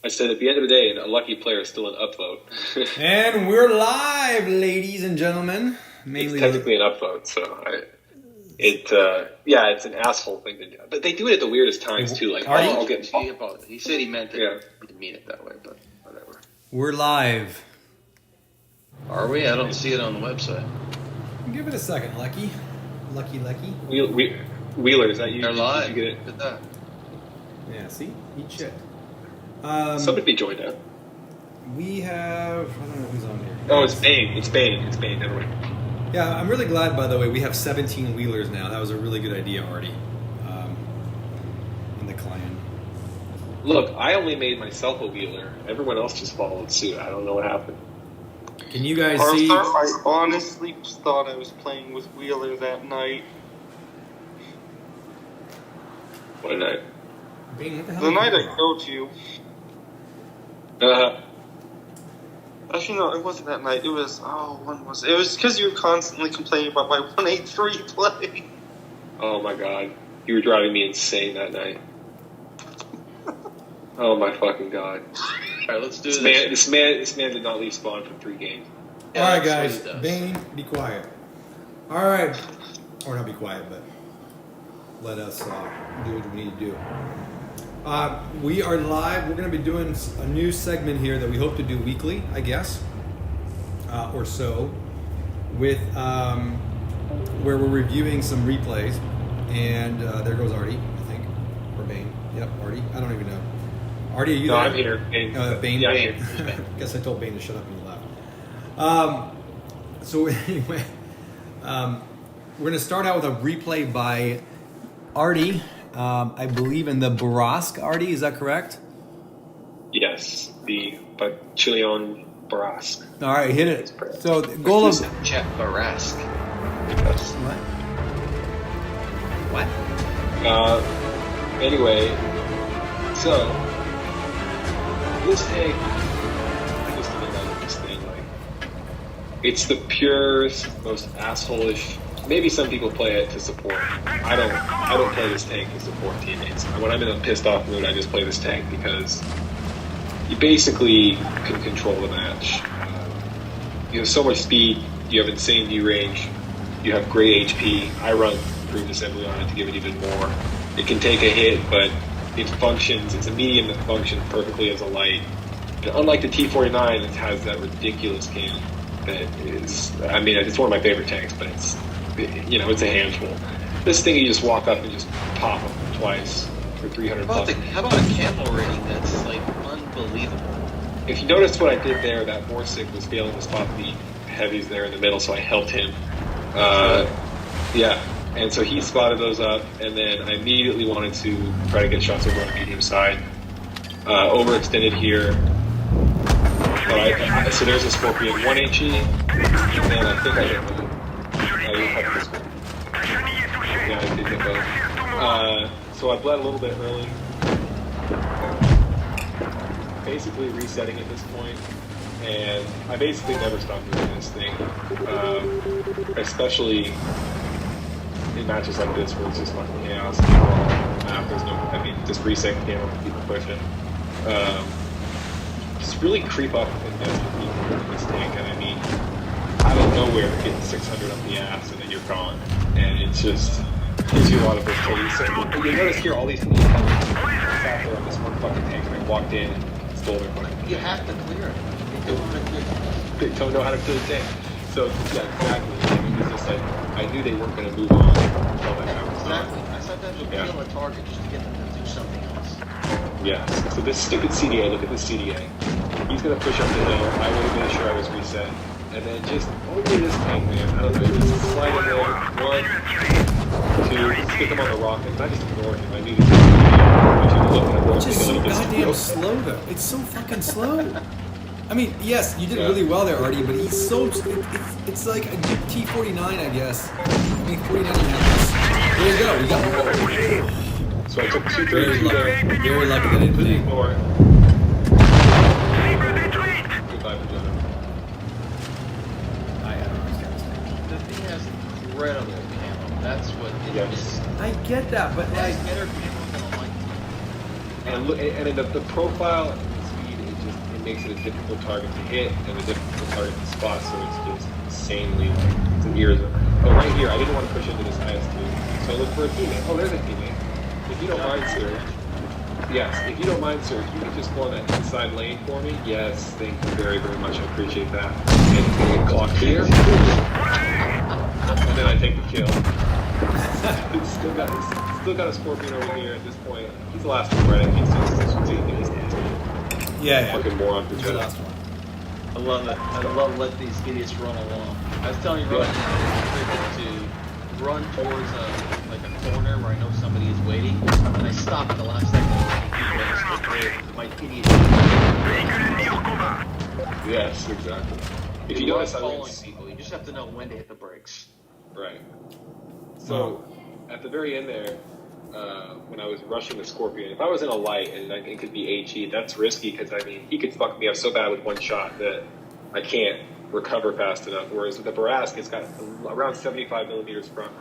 I said at the end of the day, a lucky player is still an upvote. And we're live, ladies and gentlemen. It's technically an upvote, so it's an asshole thing to do. But they do it at the weirdest times too. Like, I'll get. He said he meant it. Yeah. He didn't mean it that way, but whatever. We're live. Are we? I don't see it on the website. Give it a second, Lucky. Wheeler, is that you? They're live. You get it? Look at that. Yeah, see? Eat shit. Somebody be joined out. We have... I don't know who's on here. Oh, it's Bane. It's Bane. Never mind. Yeah, I'm really glad, by the way, we have 17 Wheelers now. That was a really good idea, Artie. In the clan. Look, I only made myself a Wheeler. Everyone else just followed suit. I don't know what happened. Can you guys see... I honestly thought I was playing with Wheeler that night. What a night. Bane, what the hell The night I killed you. Actually, no, it wasn't that night. It was, when was it? It was because you were constantly complaining about my 183 play. Oh my god. You were driving me insane that night. Oh my fucking god. Alright, let's do this man did not leave spawn for 3 games. Yeah, Alright, guys. Bane, be quiet. Alright. Or not be quiet, but let us do what we need to do. We are live. We're going to be doing a new segment here that we hope to do weekly, I guess, or so, with where we're reviewing some replays. And there goes Artie, I think, or Bane. Yep, Artie. I don't even know. Artie, are you there? No, I'm here. Bane. Yeah, I'm here. I guess I told Bane to shut up and he left. So anyway, we're going to start out with a replay by Artie. I believe in the Barask, Artie, is that correct? Yes, the Bachillon Barask. All right, hit it. So the goal of Chet Barask. What? Anyway, so this thing, I just think about this thing like it's the purest, most asshole-ish. Maybe some people play it to support. I don't play this tank to support teammates. When I'm in a pissed off mood, I just play this tank because you basically can control the match. You have so much speed, you have insane D range, you have great HP. I run improved assembly on it to give it even more. It can take a hit, but it functions, it's a medium that functions perfectly as a light. And unlike the T-49, it has that ridiculous cannon that is, it's one of my favorite tanks, but it's a handful. This thing, you just walk up and just pop them twice for 300 bucks. How about a camo rating that's like unbelievable? If you noticed what I did there, that Borsig was failing to spot the heavies there in the middle, so I helped him. And so he spotted those up, and then I immediately wanted to try to get shots over on the medium side. Overextended here. So there's a Scorpion 1 HE, and then I think I hit both. Yeah, I did get both. So I bled a little bit early. Basically resetting at this point, and I basically never stopped moving this thing. Especially in matches like this where it's just fucking chaos. There's no, just reset camera, people pushing. Just really creep up and mess with people in this tank, and out of nowhere, getting 600 up the ass, and then you're gone. And it just gives you a lot of versatility. So you notice here, all these people sat there on this one fucking tank, and I walked in and stole their money. You have to clear it. They don't know how to clear the tank. So, yeah, exactly. It was just like, I knew they weren't going to move on until that happened. Exactly. I sometimes would kill a target just to get them to do something else. Yes. So this stupid CDA, look at this CDA. He's going to push up the hill. I would have made sure I was reset. And then just only this tank, man. I don't know, just slide in there. 1, 2, just stick him on the rocket. And I just ignored him. I knew this was It's just so goddamn slow, though. It's so fucking slow. I mean, yes, you did really well there, Artie, but he's so... It's like a T-49, I guess. 49 and a half. There you go. You got one. So I took 232 there. Very lucky that I didn't put it. Goodbye, Vagina. The thing has incredible camo. That's what it is. I get that, but like... Better camo than a light. And in the profile, makes it a difficult target to hit and a difficult target to spot, so it's just insanely like it's an ears. Oh, right here, I didn't want to push into this IS2, so I look for a teammate. Oh, there's a teammate. If you don't mind, sir. Yes, if you don't mind, sir, if you could just go on that inside lane for me. Yes, thank you very, very much. I appreciate that. And clock here. And then I take the kill. Still got a Scorpion over here at this point. He's the last one, right? He's Yeah. fucking moron for He's the Jedi. last one. I love it. I love letting these idiots run along. I was telling you, Ryan, to run towards like a corner where I know somebody is waiting, and I stop at the last second. My idiot. Yes, exactly. If you notice, I following went people, you just have to know when to hit the brakes. right. So at the very end there, when I was rushing the Scorpion, if I was in a light and it could be HE, that's risky because I mean he could fuck me up so bad with one shot that I can't recover fast enough. Whereas with the Barask, it's got around 75 millimeters front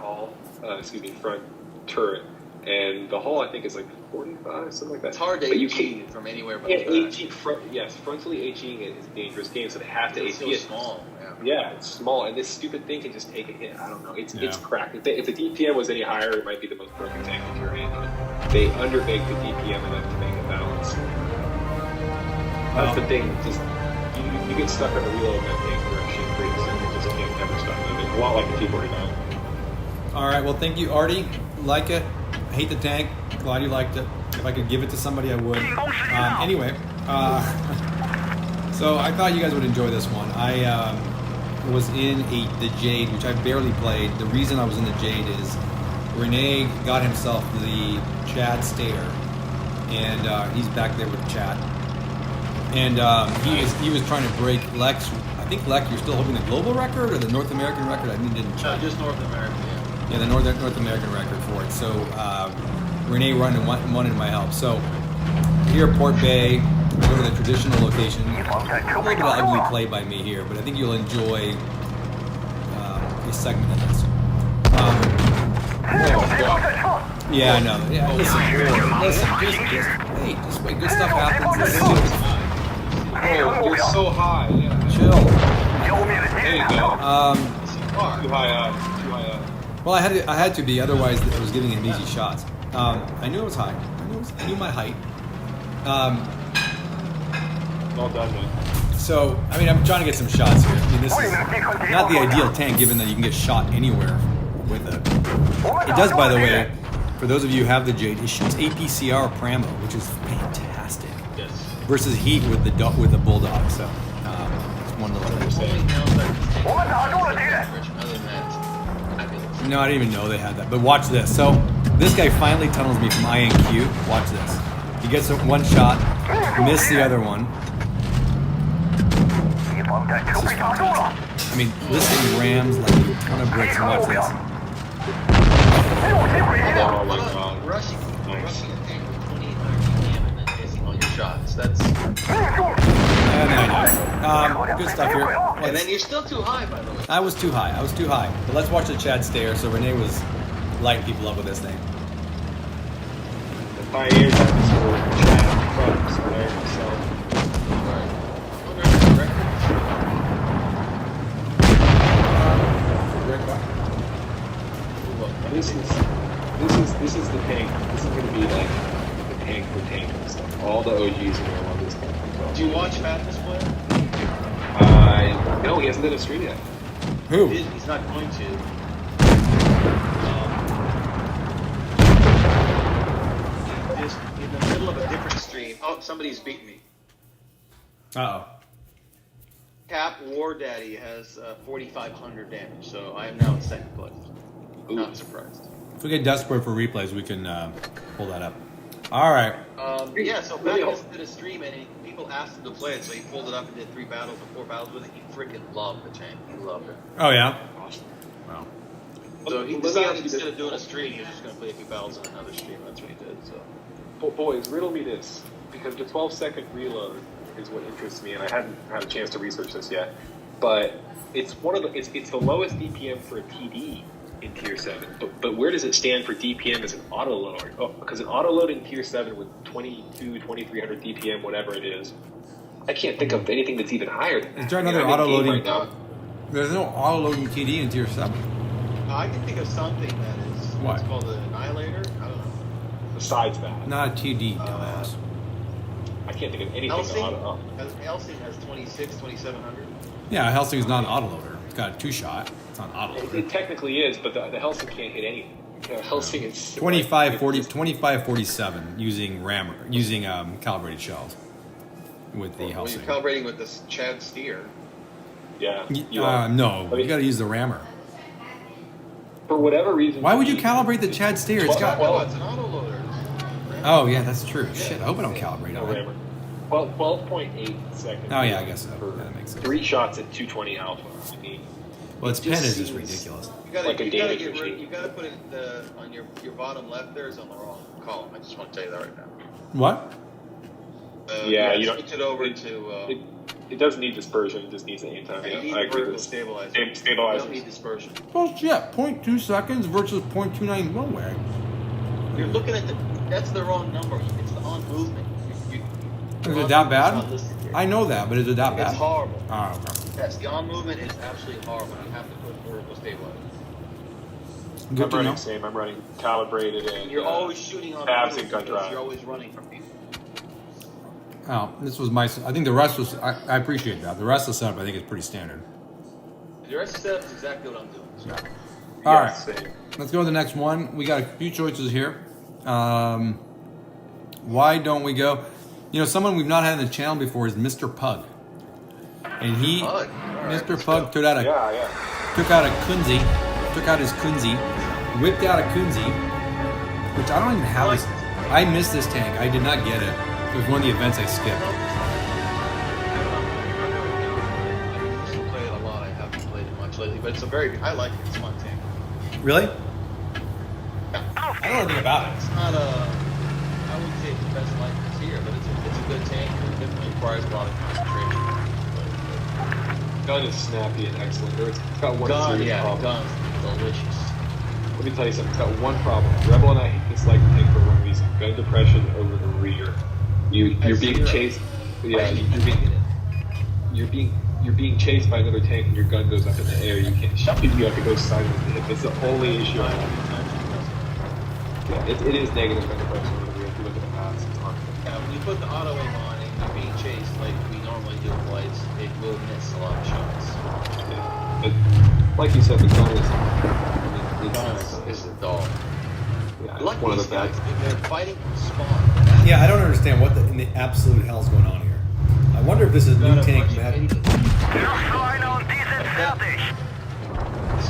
front turret, and the hull I think is like 45, something like that. It's hard to but you HE can't. from anywhere but Yeah, the back. frontally HEing it is a dangerous game, so they have to It's HE so it. small. Yeah, it's small, and this stupid thing can just take a hit. I don't know. It's Yeah. cracked. If the DPM was any higher, it might be the most broken tank in your hand. They underbake the DPM enough to make it balance. That's the thing. Just you get stuck on a reload in that thing direction pretty soon. You just can't never stop moving. A lot like the T-49. All right. Well, thank you, Artie. Like it. Hate the tank. Glad you liked it. If I could give it to somebody, I would. Anyway, so I thought you guys would enjoy this one. I was in the Jade, which I barely played. The reason I was in the Jade is Renee got himself the Chad Stayer, and he's back there with Chad. And he was trying to break Lex. I think Lex, you're still holding the global record or the North American record. I didn't check. Just North America. Yeah, the North American record for it. So Renee wanted my help. So here at Port Bay, go to the traditional location. A little bit of ugly play by me here, but I think you'll enjoy a segment of this. Yeah, I know. Yeah, listen, just wait. Good stuff happens. Oh, you're so high. Yeah. Chill. There you go. Too high up. Well, I had to be, otherwise I was giving him easy shots. I knew it was high. I knew my height. Well done, man. So, I mean, I'm trying to get some shots here. I mean, this is not the ideal tank, given that you can get shot anywhere with it. It does, by the way, for those of you who have the Jade, it shoots APCR Pramo, which is fantastic. Yes. Versus heat with the Bulldog. So, it's one little thing. No, I didn't even know they had that. But watch this. So, this guy finally tunnels me from INQ. Watch this. He gets one shot, missed the other one. This is fantastic. I mean, this thing rams like a ton of bricks. And watch this. Oh my god. Rushing a tank with 2800 DM and then missing all your shots. That's. Good stuff here. And then you're still too high, by the way. I was too high. But let's watch the Chad Stayer. So Renee was lighting people up with this thing. The pioneers have this whole Chad Crux there, so. This is the tank. This is gonna be like the tank for tank and stuff. All the OGs are gonna love this tank. Do you watch Fatness Player? No, he hasn't done a stream yet. Who? He's not going to. Just in the middle of a different stream. Oh, somebody's beating me. Uh-oh. Cap War Daddy has 4,500 damage, so I am now in second place. Not surprised. If we get desperate for replays, we can pull that up. All right. Yeah, so Fatness did a stream and people asked him to play it, so he pulled it up and did 3 battles or 4 battles with it. He freaking loved the tank. He loved it. Oh, yeah? Wow. So he decided instead of doing a stream, he was just going to play a few battles on another stream. That's what he did. So. Boys, riddle me this, because the 12-second reload is what interests me, and I hadn't had a chance to research this yet. But it's it's the lowest DPM for a TD in Tier 7. But where does it stand for DPM as an auto load? Oh, because an auto load in Tier 7 with 22, 2300 DPM, whatever it is I can't think of anything that's even higher than that. Is there another I'm in game auto-loading? right now. There's no auto-loading TD in Tier 7. I can think of something that is What? It's called an Annihilator. I don't know. Besides that, Not a TD, dumbass. I can't think of anything. Helsing auto. has 2700. Yeah, Helsing's not an autoloader. It's got a 2-shot. It's not an autoloader. It technically is, but the Helsing can't hit anything. Helsing is 2547 using calibrated shells with the Well, you're Helsing. calibrating with this Chad Steer. Yeah. You are. No, you got to use the rammer. For whatever reason. Why would you calibrate the Chad Steer? It's got. No, it's an autoloader. Oh yeah, that's true. Shit, I hope I don't calibrate No on it. rammer. 12.8 seconds. Oh yeah, I guess so. For Yeah, that makes sense. 3 shots at 220 alpha. I mean, Well, its it pen just is just seems ridiculous. You gotta, Like a you gotta damage get rid, machine. you gotta put it on your bottom left there is on the wrong column. I just want to tell you that right now. What? Yeah, you don't- switch it over to. it doesn't need dispersion. It just needs aim time. You Yeah, need I agree vertical with stabilizer. Stabilizer. You don't need dispersion. Well, yeah, 0.2 seconds versus 0.29 one-way. You're looking at that's the wrong number. It's the on movement. Is it that bad? It's not listed here. I know that, but is it that bad? It's horrible. Oh, okay. Yes, the on movement is absolutely horrible. You have to put vertical stabilizer. Good I'm to running know. same. I'm running calibrated and You're always shooting on tabs the and gun because drive. You're always running from people. Oh, this was my. I think the rest was. I appreciate that. The rest of the setup, I think, is pretty standard. The rest of the setup is exactly what I'm doing. So. All right, Same. let's go to the next one. We got a few choices here. Why don't we go? You know, someone we've not had on the channel before is Mr. Pug, and he, Pug. All right, Mr. let's Pug, go. took out a Yeah. took out his Kunzi, whipped out a Kunzi, which I don't even have. This. I missed this tank. I did not get it. It was one of the events I skipped. I used to play it a lot. I haven't played it much lately, but I like it. It's a fun tank. Really? Yeah. I don't know anything about it. It's not I wouldn't say it's the best license here, but it's a good tank. It definitely requires a lot of concentration. Gun is snappy and excellent. It's got one Gun, serious yeah, problem. gun's delicious. Let me tell you something. It's got one problem. Rebel and I dislike the tank for one reason: gun depression over the rear. You're being chased. Yeah, you're being chased by another tank, and your gun goes up in the air. You can't shoot. You have to go sideways to hit. That's the only issue. I have. Yeah, it is negative gun depression over the rear. If you look at the maps, it's hard. Yeah, when you put the auto aim on and you're being chased like we normally do with lights, it will miss a lot of shots. Yeah. But like you said, the gun is. It's a dog. Yeah, I like one of these the guys. best. They're fighting from spawn. Yeah, I don't understand what in the absolute hell's going on here. I wonder if this is a new tank, Matt. This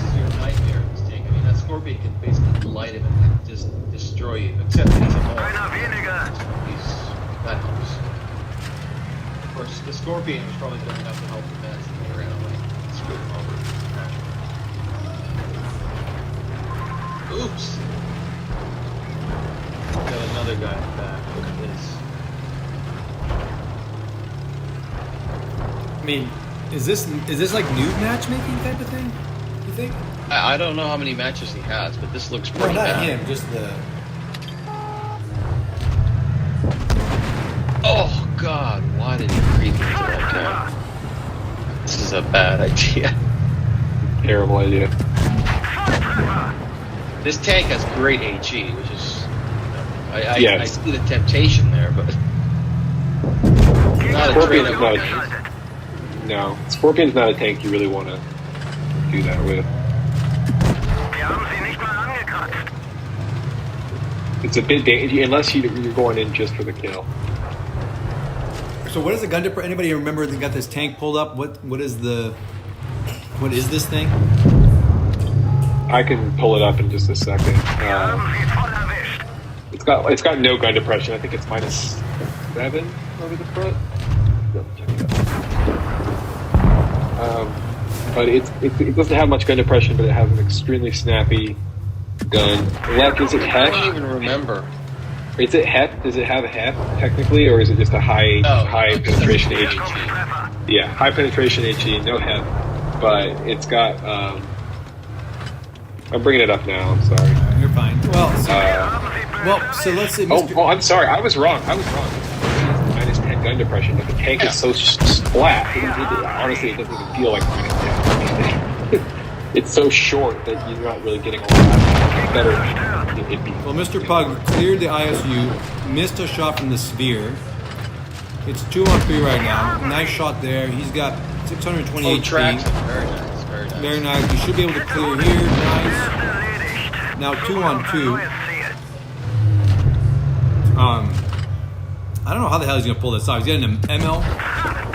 is your nightmare in this tank. I mean, that Scorpion can basically light him and just destroy you, except that he's a mole. That helps. Of course, the Scorpion was probably going enough to help the Mets, and they ran away. Screwed him over. Oops. Got another guy in the back. Look at this. I mean, is this like noob matchmaking type of thing? You think? I don't know how many matches he has, but this looks Well, pretty not bad. him, just the. Oh God! Why did he creep into that tank? This is a bad idea. Terrible idea. This tank has great HE, which is I Yes. see the temptation there, but not a Scorpion trade is not No, Scorpion's not a tank you really want to do that with. It's a bit dangerous unless you're going in just for the kill. So what is the gun depression? Anybody remember they got this tank pulled up? What is this thing? I can pull it up in just a second. It's got no gun depression. I think it's -7 over the front. Check it out. But it doesn't have much gun depression, but it has an extremely snappy gun. Left, is it I HEP? don't even remember. Is it HEP? Does it have a HEP technically, or is it just a high penetration HE? Yeah, high penetration HE, no HEP, but it's got. I'm bringing it up now. I'm sorry. You're fine. Well, so let's say. Oh, I'm sorry. I was wrong. Minus 10 gun depression, but the tank is so flat. Honestly, it doesn't even feel like running down. It's so short that you're not really getting a lot out of it. Better it'd be. Well, Mr. Pug cleared the ISU, missed a shot from the sphere. It's 2-on-3 right now. Nice shot there. He's got 620 HP. Tracks. Very nice. Very nice. Very nice. You should be able to clear here. Nice. Now 2-on-2. I don't know how the hell he's gonna pull this off. He's getting an ML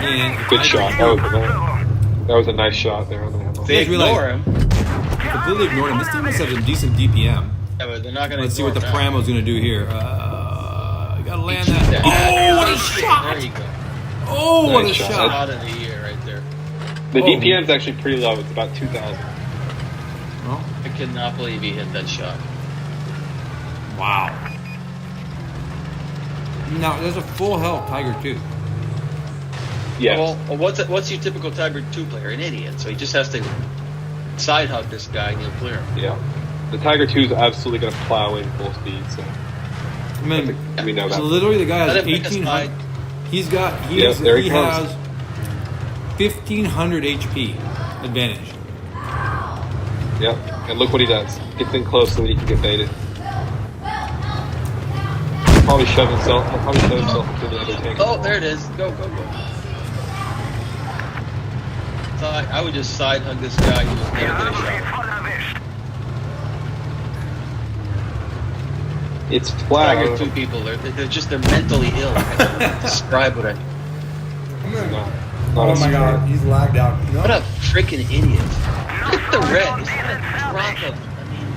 and Good shot. That was a nice shot there on the ammo. They ignore him. Completely ignored him. This team must have a decent DPM. Yeah, but they're not going to. Let's see what the Pramo's gonna do here. You gotta land that. Oh, what a shot! There you go. Oh, what a Nice shot. shot! Shot of the year right there. The DPM is actually pretty low. It's about 2,000. Well, I cannot believe he hit that shot. wow. Now there's a full health Tiger 2. Yes. Well, what's your typical Tiger 2 player? An idiot. So he just has to side hug this guy and he'll clear him. Yeah. The Tiger 2 is absolutely going to plow in full speed. So I mean, we know that. so literally the guy has Let him pick a 1,800. side. He there he has comes. 1,500 HP advantage. Yep. And look what he does. Gets in close so that he can get baited. He'll probably shove himself into the other tank. Oh, there it is. Go. So I would just side hug this guy. He was never get a shot. It's flat. Tiger 2 people, they're mentally ill. I can't describe what I. Oh my god, he's lagged out. What a freaking idiot! Look at the red. It's not a drop of. I mean,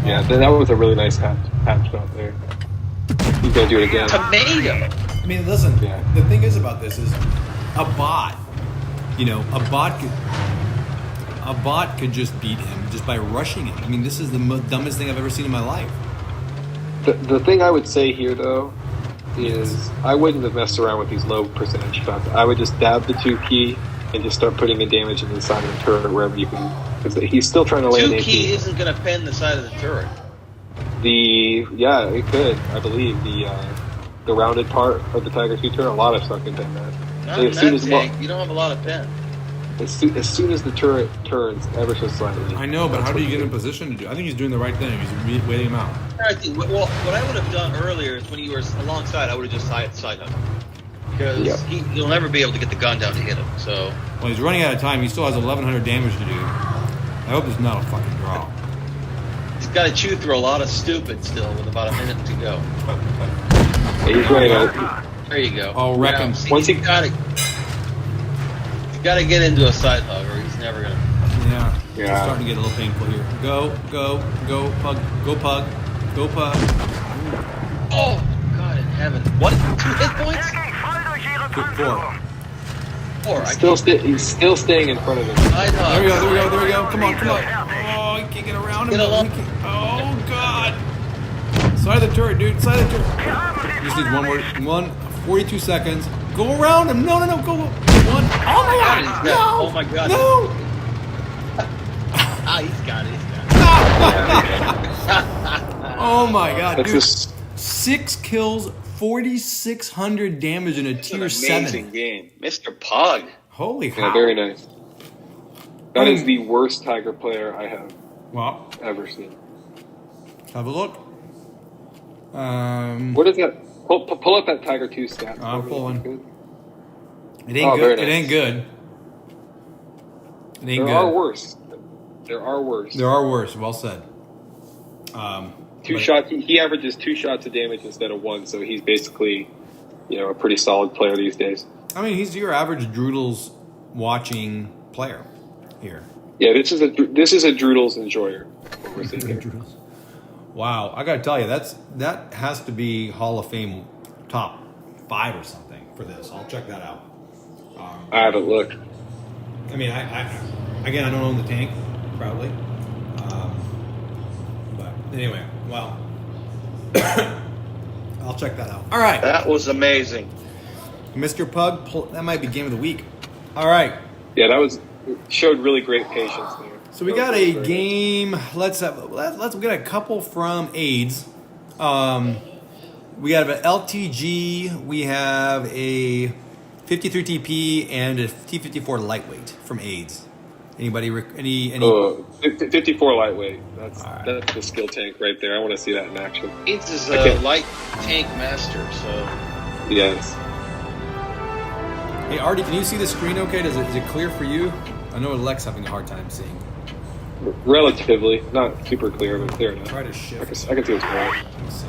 Yeah, that was a really nice half shot there. He's gonna do it again. tomato. I mean, listen. Yeah. The thing is about this is a bot. A bot could just beat him just by rushing him. I mean, this is the dumbest thing I've ever seen in my life. The thing I would say here, though, is I wouldn't have messed around with these low percentage shots. I would just dab the 2 key and just start putting in damage in the side of the turret wherever you can. Because he's still trying to land 2 AP. key isn't going to pin the side of the turret. Yeah, it could. I believe the rounded part of the Tiger 2 turret. A lot of stuff can pin that. Not And in that tank. You don't have a lot of pin. As soon as the turret turns ever so slightly. I know, but how do you get in position to do? I think he's doing the right thing. He's waiting him out. I think. Well, what I would have done earlier is when you were alongside, I would have just side hug. Because he'll never be able to get the gun down to hit him. So. Well, he's running out of time. He still has 1,100 damage to do. I hope it's not a fucking draw. He's got to chew through a lot of stupid still with about a minute to go. Yeah, he's running out. There you go. Oh, reckon. See, Once he's got to get into a side hug, or he's never gonna. Yeah. Yeah. It's starting to get a little painful here. Go, Pug. Go, Pug. Go, Pug. Oh God in heaven! What? 2 hit points? 4. 4. He's still staying in front of him. Side hug. There we go. Come on. Oh, he can't get around him. Get along. Oh, God. Side of the turret, dude. Side of the turret. Just needs one more. 42 seconds. Go around him. No. Go. 1. Oh, my God. No. Oh my God. No. He's got it. Oh, my God, That's dude. just 6 kills, 4,600 damage in a tier Amazing 7. game, Mr. Pug. Holy cow. yeah, very nice. That is the worst Tiger player I have Well, ever seen. let's have a look. What is that? Pull up that Tiger 2 stat. I'm for me, pulling. if you could. It ain't Oh, good. very It nice. ain't good. It ain't There are good. worse. There are worse. There are worse. Well said. Two but- shots. He averages 2 shots of damage instead of 1, so he's basically, a pretty solid player these days. I mean, he's your average Droodles watching player here. Yeah, this is a Droodles enjoyer. What we're seeing here. Wow, I gotta tell you, that has to be Hall of Fame top 5 or something for this. I'll check that out. I haven't looked. I mean, I don't own the tank, proudly. But anyway, well, I'll check that out. All right, That was amazing. Mr. Pug, that might be game of the week. All right, Yeah, showed really great patience there. so we That got was a very game. Let's we got a couple from AIDS. We have an LTG. We have a 53 TP and a T54 lightweight from AIDS. Anybody? Any? 54 lightweight. That's All right. that's the skill tank right there. I want to see that in action. Blitz is I a can't- light tank master, so Yes. Hey, Artie, can you see the screen? Okay, is it clear for you? I know Lex having a hard time seeing. Relatively, not super clear, but clear enough. Try to I shift. can see what's going on. Let me see.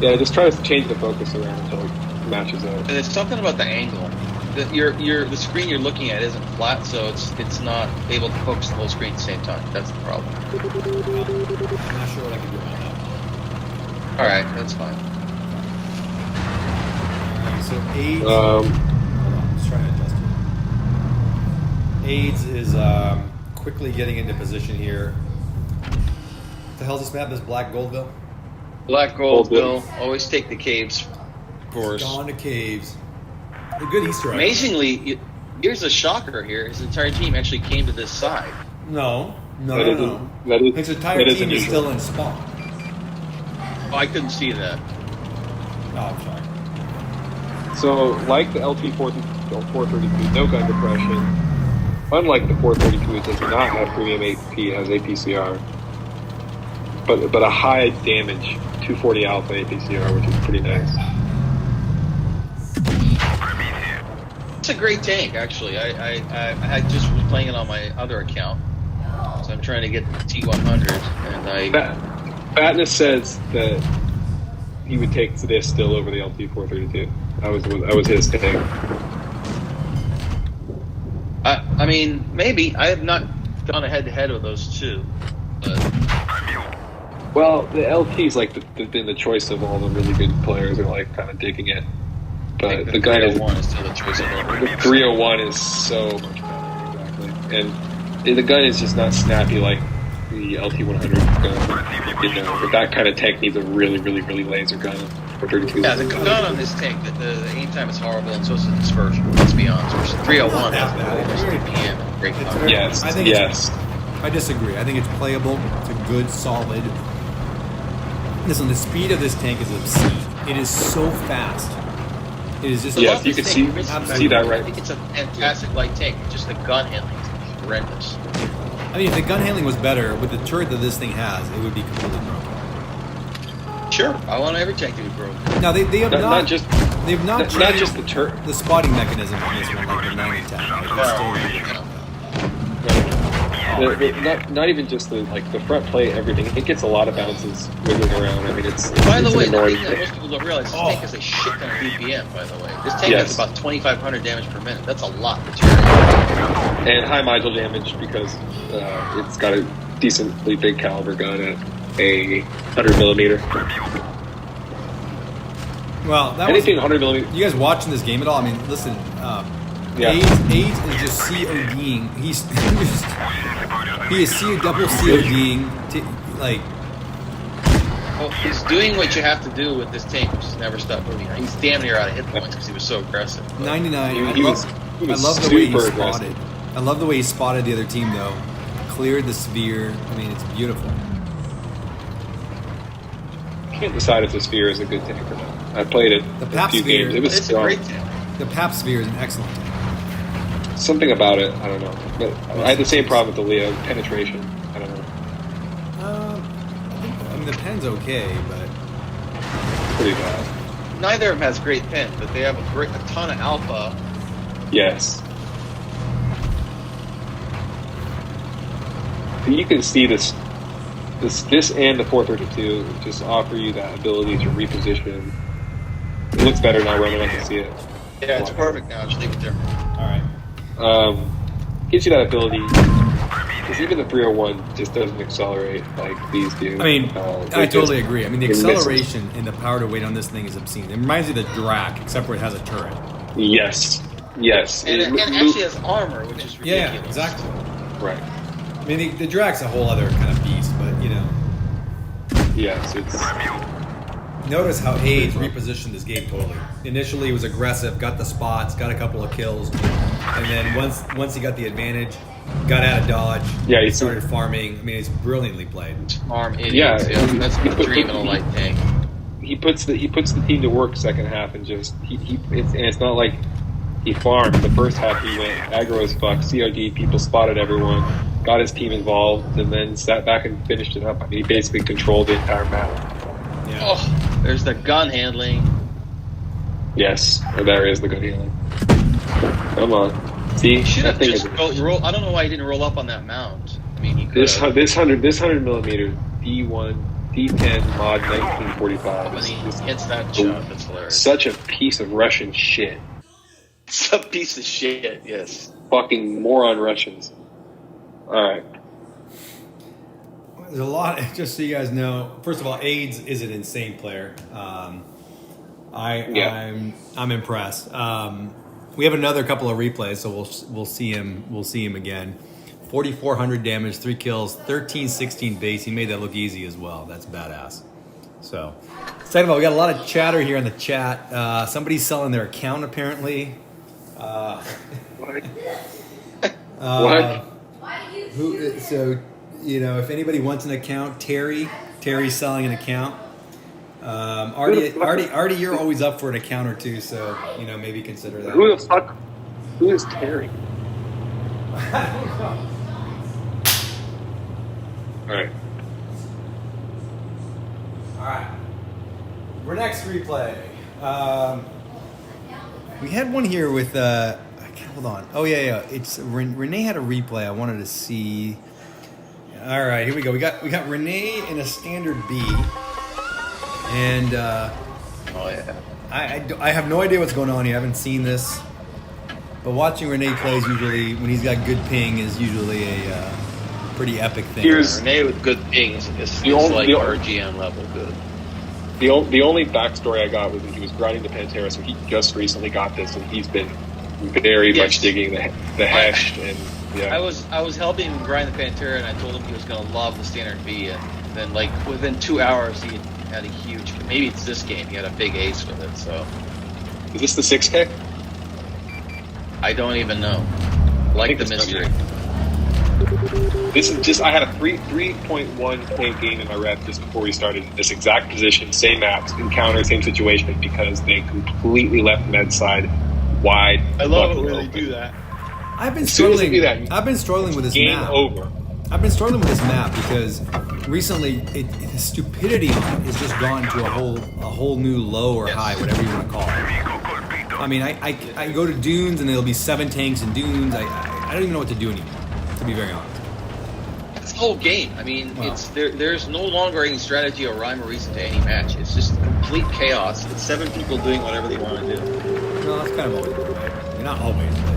Yeah, just try to change the focus around until it matches up. and it's something about the angle. The screen you're looking at isn't flat, so it's not able to focus the whole screen at the same time. That's the problem. I'm not sure what I can do about that. All right, that's fine. All right, so AIDS. Hold on, I'm just trying to adjust it. AIDS is quickly getting into position here. What the hell's this map? This Black Goldville? Black Gold Goldville, always take the caves, of course. Gone to caves. A good Easter egg. Amazingly, here's a shocker here. His entire team actually came to this side. No. That is His entire that is team is unusual. still in spawn. Oh, I couldn't see that. Oh, I'm sorry. So, like the LT-432, no gun depression. Unlike the 432, it does not have premium AP, it has APCR. But a high damage 240 alpha APCR, which is pretty nice. It's a great tank, actually. I just was playing it on my other account, so I'm trying to get the T100, and Fatness says that he would take this still over the LT-432. That was his tank. I mean, maybe I have not gone head to head with those two, but Well, the LT's like been the choice of all the really good players who are like kind of digging it. I think But the gun is 301 is still the choice of the 301 is so much better, exactly. And the gun is just not snappy like the LT-100 gun. You know, but that kind of tank needs a really, really, really laser gun. For 32. Yeah, the gun on this tank, the aim time is horrible, and so is the dispersion. Let's be honest. Whereas 301 Not has that bad. almost DPM and great It's power. very- Yes, I think yes. I disagree. I think it's playable. It's a good, solid. Listen, the speed of this tank is obscene. It is so fast. It is just. I Yes, love you this can tank. see that right. I think it's a fantastic light tank. Just the gun handling is horrendous. I mean, if the gun handling was better with the turret that this thing has, it would be completely broken. Sure, I want every tank to be broken. Now they have not, Not just they've not not changed just the turret. the spotting mechanism on this one, like the 9 attack. Right? It's Not even just the front plate, everything. It gets a lot of bounces wiggling around. I mean, it's By the it's way, an the enormous thing that most people don't realize, this tank has a shit ton of BPM, by the way. This tank Yes. has about 2,500 damage per minute. That's a lot of material. and high module damage because it's got a decently big caliber gun at a 100 millimeter. Well, that Anything was. 100 millimeter. You guys watching this game at all? I mean, listen. Yeah. AIDS is just CODing. He's he is double CODing. Like Well, he's doing what you have to do with this tank, which is never stop moving. He's damn near out of hit points because he was so aggressive. 99. He I was love the way he super spotted. aggressive. I love the way he spotted the other team though. Cleared the sphere. I mean, it's beautiful. Can't decide if the sphere is a good tank or not. I played it The a Pap few sphere. games. It was It's a strong. great tank. The Pap sphere is an excellent tank. Something about it, I don't know. But I had the same problem with the Leo penetration. I don't know. I mean, the pen's okay, but Pretty bad. Neither of them has great pen, but they have a ton of alpha. Yes. You can see this and the 432 just offer you that ability to reposition. It looks better now running. I can see it. Yeah, it's perfect now. Just leave it there. all right. Gives you that ability because even the 301 just doesn't accelerate like these do. I mean, I totally agree. I mean, the it misses. acceleration and the power to weight on this thing is obscene. It reminds me of the Drac, except for it has a turret. Yes. And it actually has armor, which is ridiculous. Yeah, exactly. Right. I mean, the Drac's a whole other kind of beast, but you know. Yes, it's Notice how AIDS repositioned this game totally. Initially, he was aggressive, got the spots, got a couple of kills, and then once he got the advantage, got out of dodge. Yeah, he he's- started farming. I mean, it's brilliantly played. Arm idiots. Yeah, Yeah, that's the dream in a light tank. he puts the team to work second half and just it's not like He farmed. The first half he went aggro as fuck, CRD, people spotted everyone, got his team involved, and then sat back and finished it up. I mean, he basically controlled the entire map. Yeah. Oh, there's the gun handling. Yes, there is the good healing. Come on. See, He should that have thing just is... roll. I don't know why he didn't roll up on that mount. I mean, he could. This 100 millimeter D1 D10 mod 1945. When he hits that shot, that's hilarious. Such a piece of Russian shit. It's a piece of shit. Yes. Fucking moron Russians. All right. There's a lot. Just so you guys know, first of all, AIDS is an insane player. I'm impressed. We have another couple of replays, so we'll see him. We'll see him again. 4,400 damage, 3 kills, 13-16 base. He made that look easy as well. That's badass. So, second of all, we got a lot of chatter here in the chat. Somebody's selling their account apparently. What? So, you know, if anybody wants an account, Terry's selling an account. Artie, you're always up for an account or two, so you know maybe consider that. Who the fuck? Who is Terry? I don't know. All right. All right. Our next replay. We had one here with. Hold on. Oh yeah. It's Renee had a replay. I wanted to see. All right, here we go. We got Renee in a standard B, and Oh yeah. I have no idea what's going on here. I haven't seen this, but watching Renee plays usually when he's got good ping is usually a pretty epic thing. Renee with good pings is like RGM level good. The only backstory I got was that he was grinding the Pantera, so he just recently got this, and he's been very much digging the hash and. Yeah. I was helping him grind the Pantera, and I told him he was going to love the standard B, and then like within 2 hours he had a huge. Maybe it's this game. He had a big ace with it. So Is this the 6K? I don't even know. Like the mystery. This is just I had a 3.1K gain in my rep just before we started in this exact position, same maps, encounter, same situation because they completely left med side wide. I love it fucking when they open. do that. I've been As soon as they struggling. do that, I've been struggling with this Game map. over. I've been struggling with this map because recently the stupidity on it has just gone to a whole new low or high, whatever you want to call it. I mean, I go to dunes and there'll be 7 tanks in dunes. I don't even know what to do anymore, to be very honest. It's the whole game. I mean, Wow. it's there's no longer any strategy or rhyme or reason to any match. It's just complete chaos. It's 7 people doing whatever they want to do. No, that's kind of always been the way. I mean, not always, but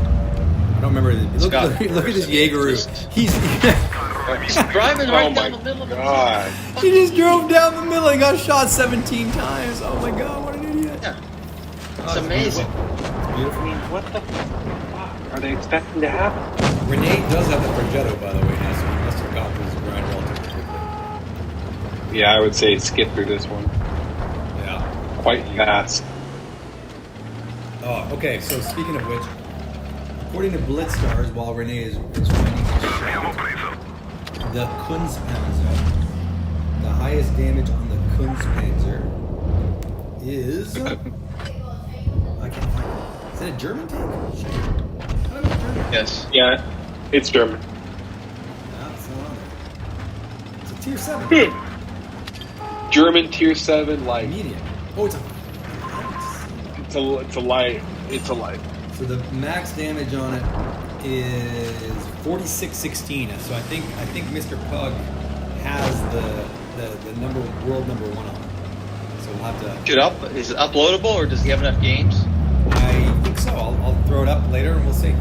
I don't remember. Look at this Jaegeroo. He's driving right Oh down my the middle of the God. he just drove down the middle and got shot 17 times. Oh my God, what an idiot! Yeah. It's amazing. Beautiful. What the fuck are they expecting to happen? Renee does have the Progetto, by the way, now, so he must have got through his grind relatively quickly. Yeah, I would say skip through this one Yeah. quite fast. Oh, okay. So speaking of which, according to Blitz stars, while Renee is running the Kunstpanzer, the highest damage on the Kunstpanzer is. I can't find it. Is it a German tank? Shit. I don't know German. Yes. Yeah, it's German. No, it's not on there. It's a tier 7. German tier 7 light. Medium. Oh, it's a. It's a light. It's a light. So the max damage on it is 4616. So I think Mr. Pug has the world number 1 on it. So we'll have to. Is it uploadable, or does he have enough games? I think so. I'll throw it up later and we'll see.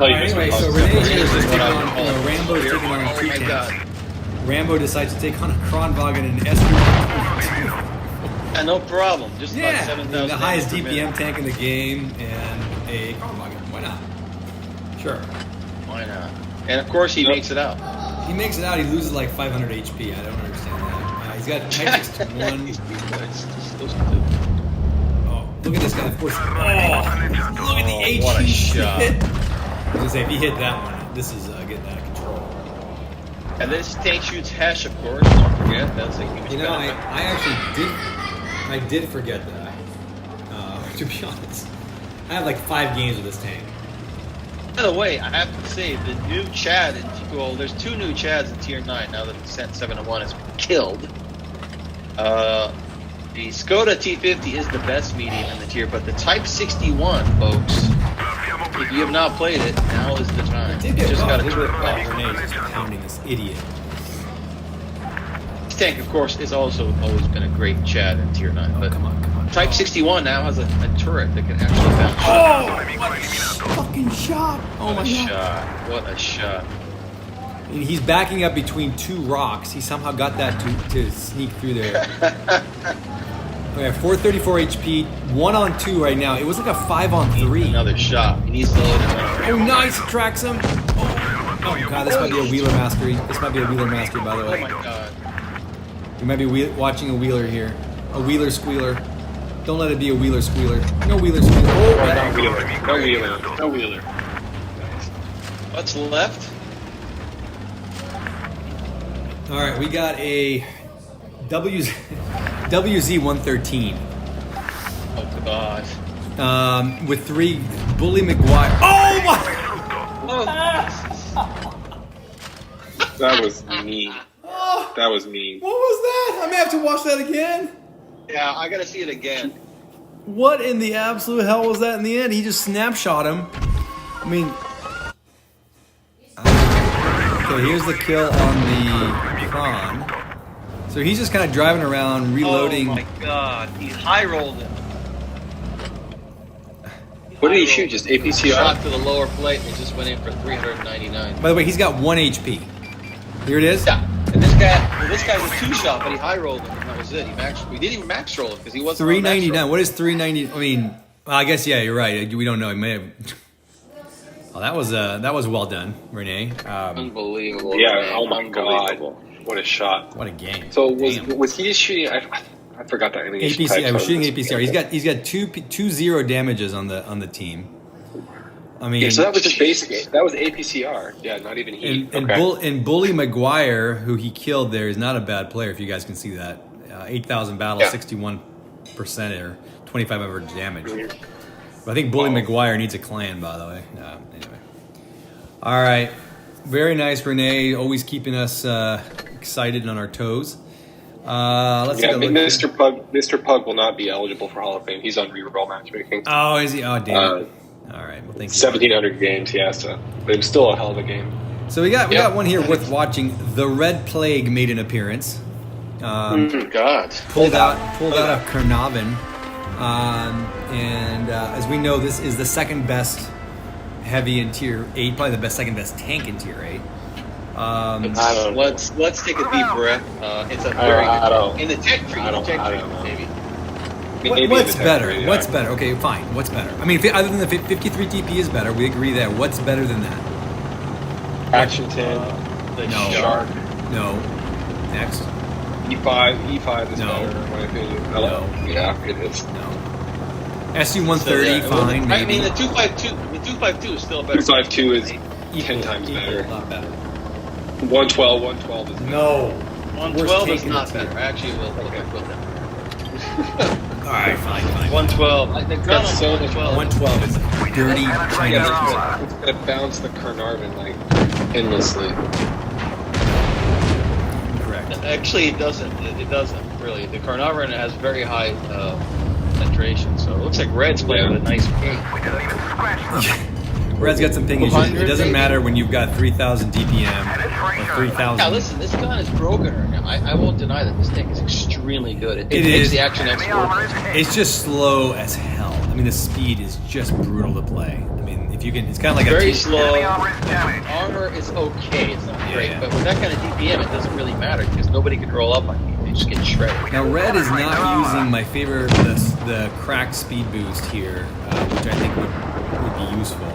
Anyway, so Renee here is taking on. Rambo's taking on 2 my tanks. God. Rambo decides to take on a Kronwagen and an SQ. No problem. Just about 7,000. The highest damage per DPM minute. tank in the game and a Kronwagen. Why not? Sure. Why not? And of course he makes it out. He makes it out. He loses like 500 HP. I don't understand that. He's got type 61. These people, it's just those two. Oh, look at this guy. Of course. Oh, look at the HP what a shot. hit. I was gonna say if he hit that one, this is getting out of control. And this tank shoots hash, of course. Don't forget, that's a huge You know, benefit. I actually did forget that. to be honest. I have like 5 games with this tank. By the way, I have to say, the new Chad, well, there's 2 new Chads in Tier 9 now that the Cent 7-1 has been killed. The Skoda T50 is the best medium in the tier, but the Type 61, folks, if you have not played it, now is the time. You just got to turn it off. Renee's just pounding this idiot. This tank, of course, is also always been a great Chad in Tier 9, but Come on. Type 61 now has a turret that can actually bounce. Oh, what a fucking shot! Oh What my a god! shot! What a shot! And he's backing up between 2 rocks. He somehow got that to sneak through there. Okay, 434 HP, 1 on 2 right now. It was like a 5 on 3. Another shot. He needs to load it up. Oh, nice! It tracks him. Oh god, this might be a Wheeler Mastery. This might be a Wheeler Mastery, by the Oh way. my god! You might be watching a Wheeler here. A Wheeler Squealer. Don't let it be a Wheeler Squealer. No Wheeler Squealer. Oh, No Wheeler. No Wheeler. No Wheeler. What's left? all right, we got a WZ-113 Oh god! with 3 Bully McGuire. Oh my! Oh, That was mean. That was mean. What was that? I may have to watch that again. yeah, I gotta see it again. What in the absolute hell was that in the end? He just snapshot him. I mean... Okay, here's the kill on the prawn. So he's just kind of driving around, reloading. Oh my god! He high rolled it. What did he shoot? Just APCR? Shot to the lower plate and it just went in for 399. By the way, he's got 1 HP. Here it is. Yeah, and this guy's a 2-shot, but he high rolled it, and that was it. We didn't even max roll it because he wasn't. 399. What is 390? I mean, well, I guess yeah, you're right. We don't know. He may have. Oh, that was well done, Renee. Unbelievable. Yeah, man. oh my god. Unbelievable. What a shot. What a game. So Damn. was he shooting? I forgot that ammunition APC. type, I was so shooting it's- APCR. He's got 2 0 damages on the team. I mean, Yeah, so that was just basic. That was APCR. Yeah, not even heat. and Bully McGuire, who he killed there, is not a bad player. If you guys can see that, 8,000 battles, Yeah. 61% or 25 average damage. But I think Bully McGuire needs a clan, by the way. Anyway, all right, very nice, Renee. Always keeping us excited and on our toes. Let's Yeah, take a look here. Mr. Pug will not be eligible for Hall of Fame. He's on reroll matchmaking. Oh, is he? Oh, damn it. All right. Well, thank you. 1,700 games, yeah, so but it was still a hell of a game. So we got one here worth watching. The Red Plague made an appearance. God. Pulled out of Carnarvon, and as we know, this is the second best heavy in Tier 8, probably the second best tank in Tier 8. Let's take a deep breath. It's a I very don't- in the tech tree. I don't know. Maybe. Maybe What's the better? tech, yeah. What's better? Okay, fine. What's better? I mean, other than the 53 TP is better, we agree there. What's better than that? Action 10, The No. shark. No. Next. E5 is No. better in my opinion. No. Yeah, it is. No. SU-130, So, yeah, fine. I mean, Maybe. the 252 is still better. 252 is Equal, 10 times better. Not better. 112 is better. No. 112 is taken, not it's better. better. Actually, we'll put that. All right, fine. 112. The gun That's on so much 112. 112 is dirty Chinese Yeah, pizza. it's gonna bounce the Carnarvon like endlessly. Correct. Actually, it doesn't. It doesn't really. The Carnarvon has very high penetration, so it looks like Red's playing with a nice ping. Red's got some ping issues. It 100 doesn't maybe? matter when you've got 3,000 DPM or 3,000. Now listen, this gun is broken right now. I won't deny that this thing is extremely good. It It makes is. the Action X work. It's just slow as hell. I mean, the speed is just brutal to play. I mean, if you can, it's kind of like Very a slow. Armor is okay. It's not great, Yeah. but with that kind of DPM, it doesn't really matter because nobody can roll up on you. They just get shredded. Now, Red is not using my favorite, the cracked speed boost here, which I think would be useful.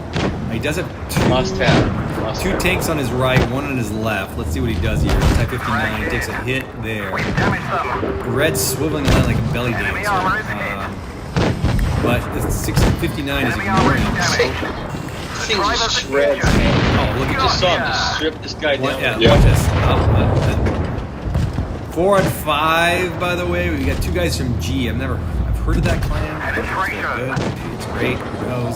He does have Must have. Must two have. tanks on his right, one on his left. Let's see what he does here. Type 59, he takes a hit there. Red's swiveling around like a belly dancer. But the 659 is ignoring him. This thing just shreds, man. Oh, look You at just this. saw him just strip this guy down. Yeah, watch this. 4 on 5, by the way. We got 2 guys from G. I've heard of that clan. It's good. It's great. Who knows?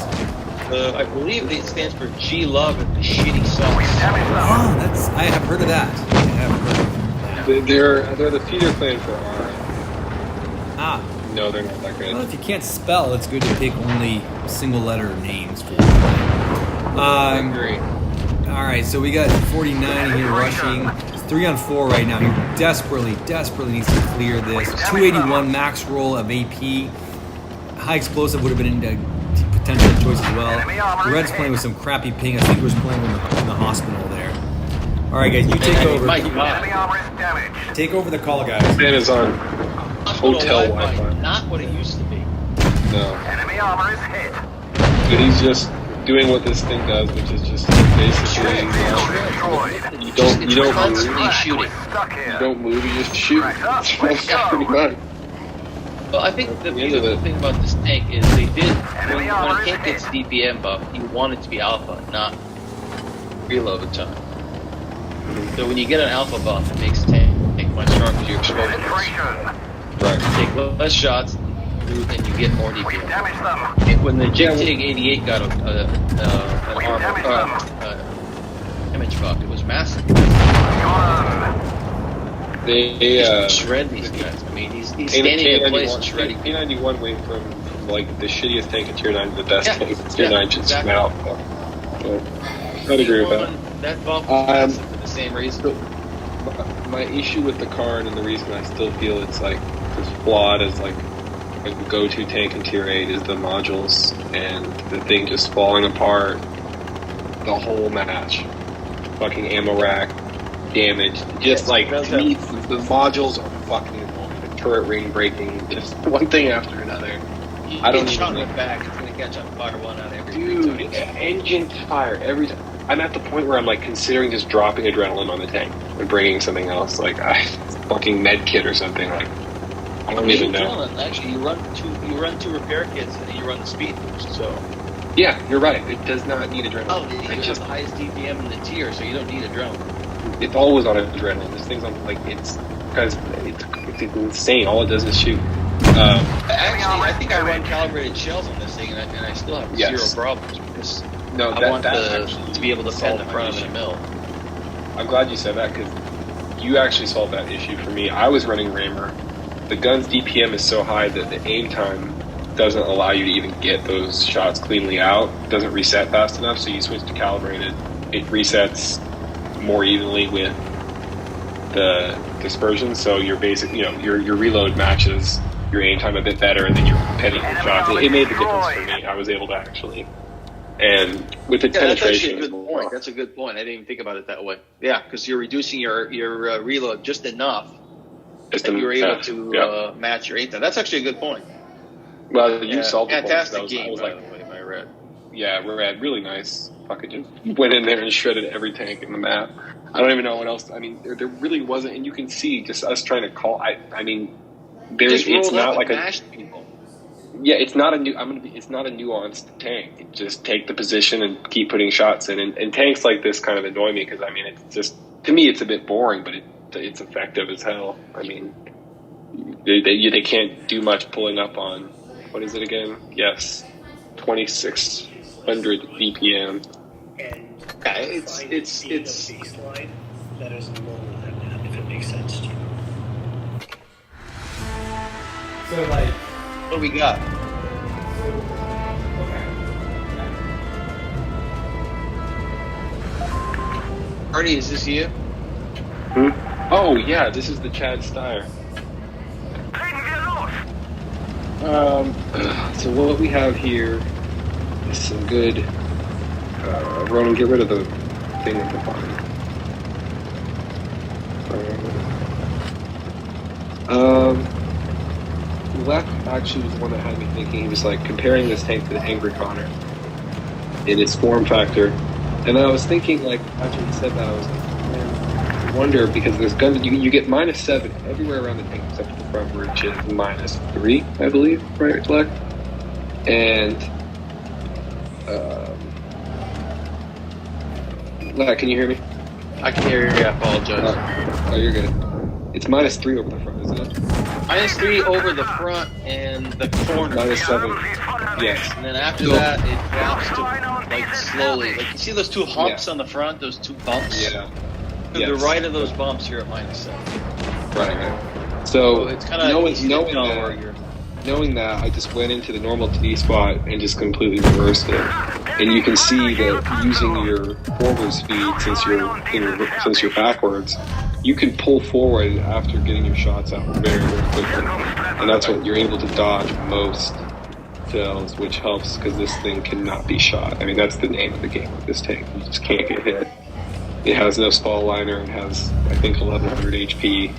I believe it stands for G Love and the Shitty Sauce. Oh, I have heard of that. I have heard of that. They're the feeder clan for R. Ah. No, they're not that good. Well, if you can't spell, it's good to pick only single-letter names for it. I agree. All right, so we got 49 here rushing. It's 3-on-4 right now. He desperately needs to clear this. 281 max roll of AP. High explosive would have been a potential choice as well. The Red's playing with some crappy ping. I think he was playing in the hospital there. All right, guys, you take over. Take over the call, guys. Man is on hotel Wi-Fi. Not what it used to be. No. Enemy armor is hit. But he's just doing what this thing does, which is just basically you don't constantly move. shooting. You don't move, you just shoot. That's pretty much. Well, I think the beautiful thing about this tank is they did, when a tank gets DPM buff, you want it to be alpha, not reload time. So when you get an alpha buff, it makes the tank much stronger because you're exposed. Right. You take less shots, and you get more DPM. When the JTIG 88 got an armor damage buff, it was massive. They shred these guys. I mean, he's standing in place and shredding. K91 went from like the shittiest tank in Tier 9 to the best tank in Tier 9 just exactly. out. I'd agree with that. That buff was massive for the same reason. My issue with the card and the reason I still feel it's like as flawed as like a go-to tank in Tier 8 is the modules and the thing just falling apart the whole match. Fucking ammo rack, damage, just like to me, the modules are fucking annoying. The turret ring breaking, just one thing after another. I don't even know. Back. It's gonna catch on fire one out every. Dude, engine fire every time. I'm at the point where I'm like considering just dropping adrenaline on the tank and bringing something else, like fucking med kit or something. Like I don't even know. Actually, you run two repair kits and then you run the speed boost. So yeah, you're right. It does not need adrenaline. Oh, you have the highest DPM in the tier, so you don't need adrenaline. It's always on adrenaline. This thing's on like it's because it's insane. All it does is shoot. Actually, I think I run calibrated shells on this thing, and I still have zero problems because I want to be able to pen the front of the mill. I'm glad you said that because you actually solved that issue for me. I was running Rammer. The gun's DPM is so high that the aim time doesn't allow you to even get those shots cleanly out. It doesn't reset fast enough, so you switch to calibrated. It resets more evenly with the dispersion, so your basic, your reload matches your aim time a bit better, and then you're penning your shots. It made the difference for me. I was able to actually, and with the penetration. That's actually a good point. That's a good point. I didn't even think about it that way. Yeah, because you're reducing your reload just enough that you were able to match your aim time. That's actually a good point. Well, you solved the fantastic game, by the way, by Red. Yeah, Red, really nice. Fucking just went in there and shredded every tank in the map. I don't even know what else. I mean, there really wasn't, and you can see just us trying to call. I mean, it's not like people. Yeah, it's not a new. It's not a nuanced tank. It just take the position and keep putting shots in. And tanks like this kind of annoy me because I mean, it's just to me it's a bit boring, but it's effective as hell. I mean, they can't do much pulling up on. What is it again? Yes, 2600 BPM. And it's baseline that is lower than that, if it makes sense to you. So like, what do we got? Artie, is this you? Oh yeah, this is the Chad Steyer. So what we have here is some good. Ronan, get rid of the thing at the bottom. Left actually was the one that had me thinking. He was like comparing this tank to the Angry Connor in its form factor, and I was thinking like after he said that, I was like, man, I wonder because there's guns you get -7 everywhere around the tank except for the front, which is -3, I believe, right, Black? And Black, can you hear me? I can hear you. I apologize. Oh, you're good. It's -3 over the front, isn't it? -3 over the front and the corner. -7. Yes. And then after that, it drops to like slowly. Like you see those two humps on the front, those two bumps. Yeah. To the right of those bumps, you're at -7. Right. So it's kind of knowing that, I just went into the normal T spot and just completely reversed it. And you can see that using your forward speed, since you're backwards, you can pull forward after getting your shots out very, very quickly. And that's what you're able to dodge most kills, which helps because this thing cannot be shot. I mean, that's the name of the game with this tank. You just can't get hit. It has no spall liner. It has, I think, 1100 HP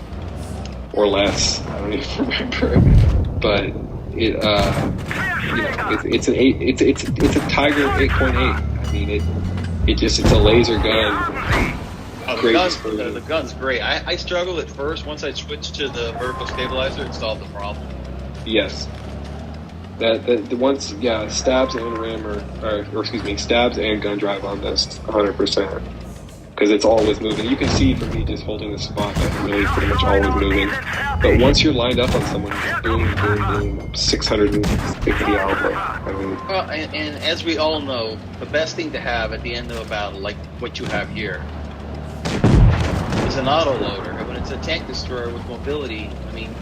or less. I don't even remember. But it's a Tiger 8.8. I mean, it's a laser gun. The gun's great. I struggled at first. Once I switched to the vertical stabilizer, it solved the problem. Yes. Stabs and ram stabs and gun drive on this 100%. Because it's always moving. You can see from me just holding the spot that it's really pretty much always moving. But once you're lined up on someone, just boom, boom, boom, 650 output. I mean, well, and as we all know, the best thing to have at the end of a battle, like what you have here, is an autoloader. And when it's a tank destroyer with mobility, I mean,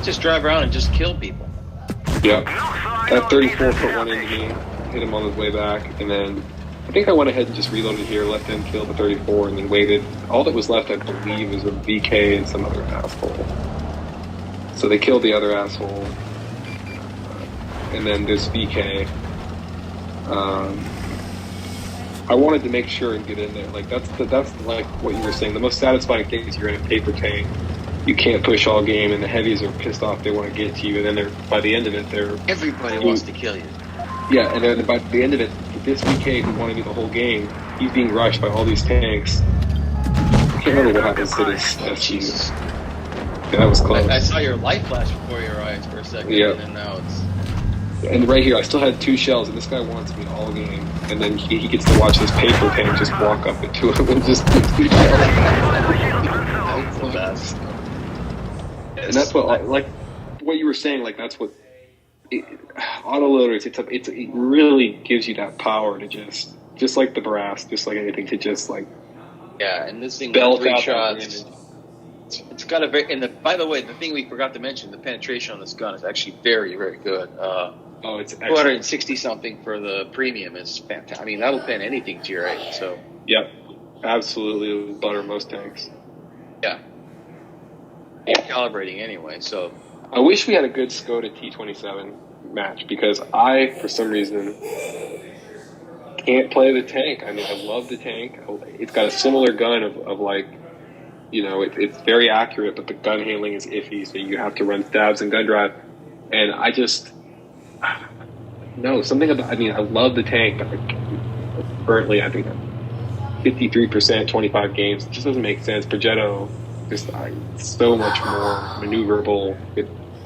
just drive around and just kill people. Yeah. That 34 put one into me, hit him on his way back, and then I think I went ahead and just reloaded here, let them kill the 34, and then waited. All that was left, I believe, was a VK and some other asshole. So they killed the other asshole. And then this VK. I wanted to make sure and get in there. Like that's like what you were saying. The most satisfying thing is you're in a paper tank. You can't push all game, and the heavies are pissed off. They want to get to you, and then by the end of it, everybody wants to kill you. Yeah, and then by the end of it, this VK who wanted me the whole game, he's being rushed by all these tanks. I can't remember what happens to this SG. Yeah, that was close. I saw your light flash before your eyes for a second, and now it's... And right here, I still had 2 shells, and this guy wants me all game. And then he gets to watch this paper tank just walk up into him and just put 2 shells. That's the best. And that's what, like what you were saying, like that's what... autoloaders, it really gives you that power to just like the brass, just like anything, to just like and this thing belt 3 out shots. It's got a very, and by the way, the thing we forgot to mention, the penetration on this gun is actually very, very good. It's 260 something for the premium is fantastic. I mean, that'll pen anything to your 8. So yep, absolutely, it would butter most tanks. Yeah, calibrating anyway. So I wish we had a good Skoda T27 match, because I, for some reason, can't play the tank. I mean, I love the tank. It's got a similar gun of like, you know, it's very accurate, but the gun handling is iffy, so you have to run stabs and gun drive. And I just, no, something about, I mean, I love the tank, but currently I think 53%, 25 games, it just doesn't make sense. Progetto, just so much more maneuverable.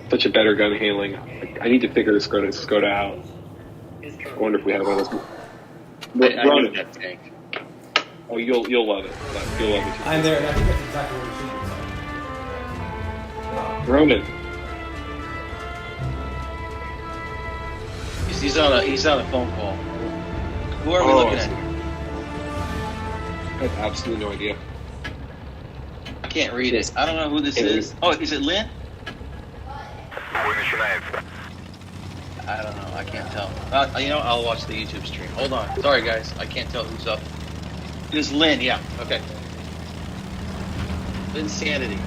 Such a better gun handling. I need to figure this Skoda out. I wonder if we have one of those. I love that tank. Oh, you'll love it. You'll love it too. I'm there, and I think that's exactly what we're shooting. Ronan. He's on a phone call. Who are we looking at? I have absolutely no idea. I can't read it. I don't know who this is. Oh, is it Lynn? I don't know. I can't tell. I'll watch the YouTube stream. Hold on. Sorry, guys. I can't tell who's up. It is Lynn. Yeah. Okay. Insanity.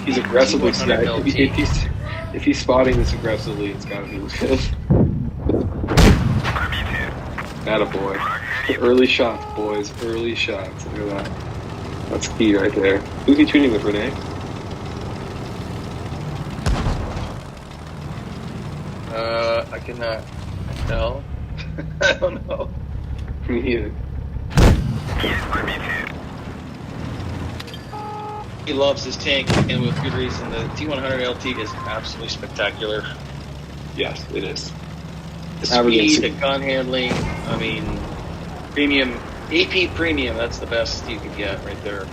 He's aggressively if he's spotting this aggressively, it's gotta be Lynn. Attaboy. Early shots, boys. Early shots. Look at that. That's key right there. Who's he tuning with, Renee? I cannot tell. I don't know. Me either. He loves his tank, and with good reason. The T100 LT is absolutely spectacular. Yes, it is. The speed, the gun handling, I mean, premium, AP premium, that's the best you could get right there.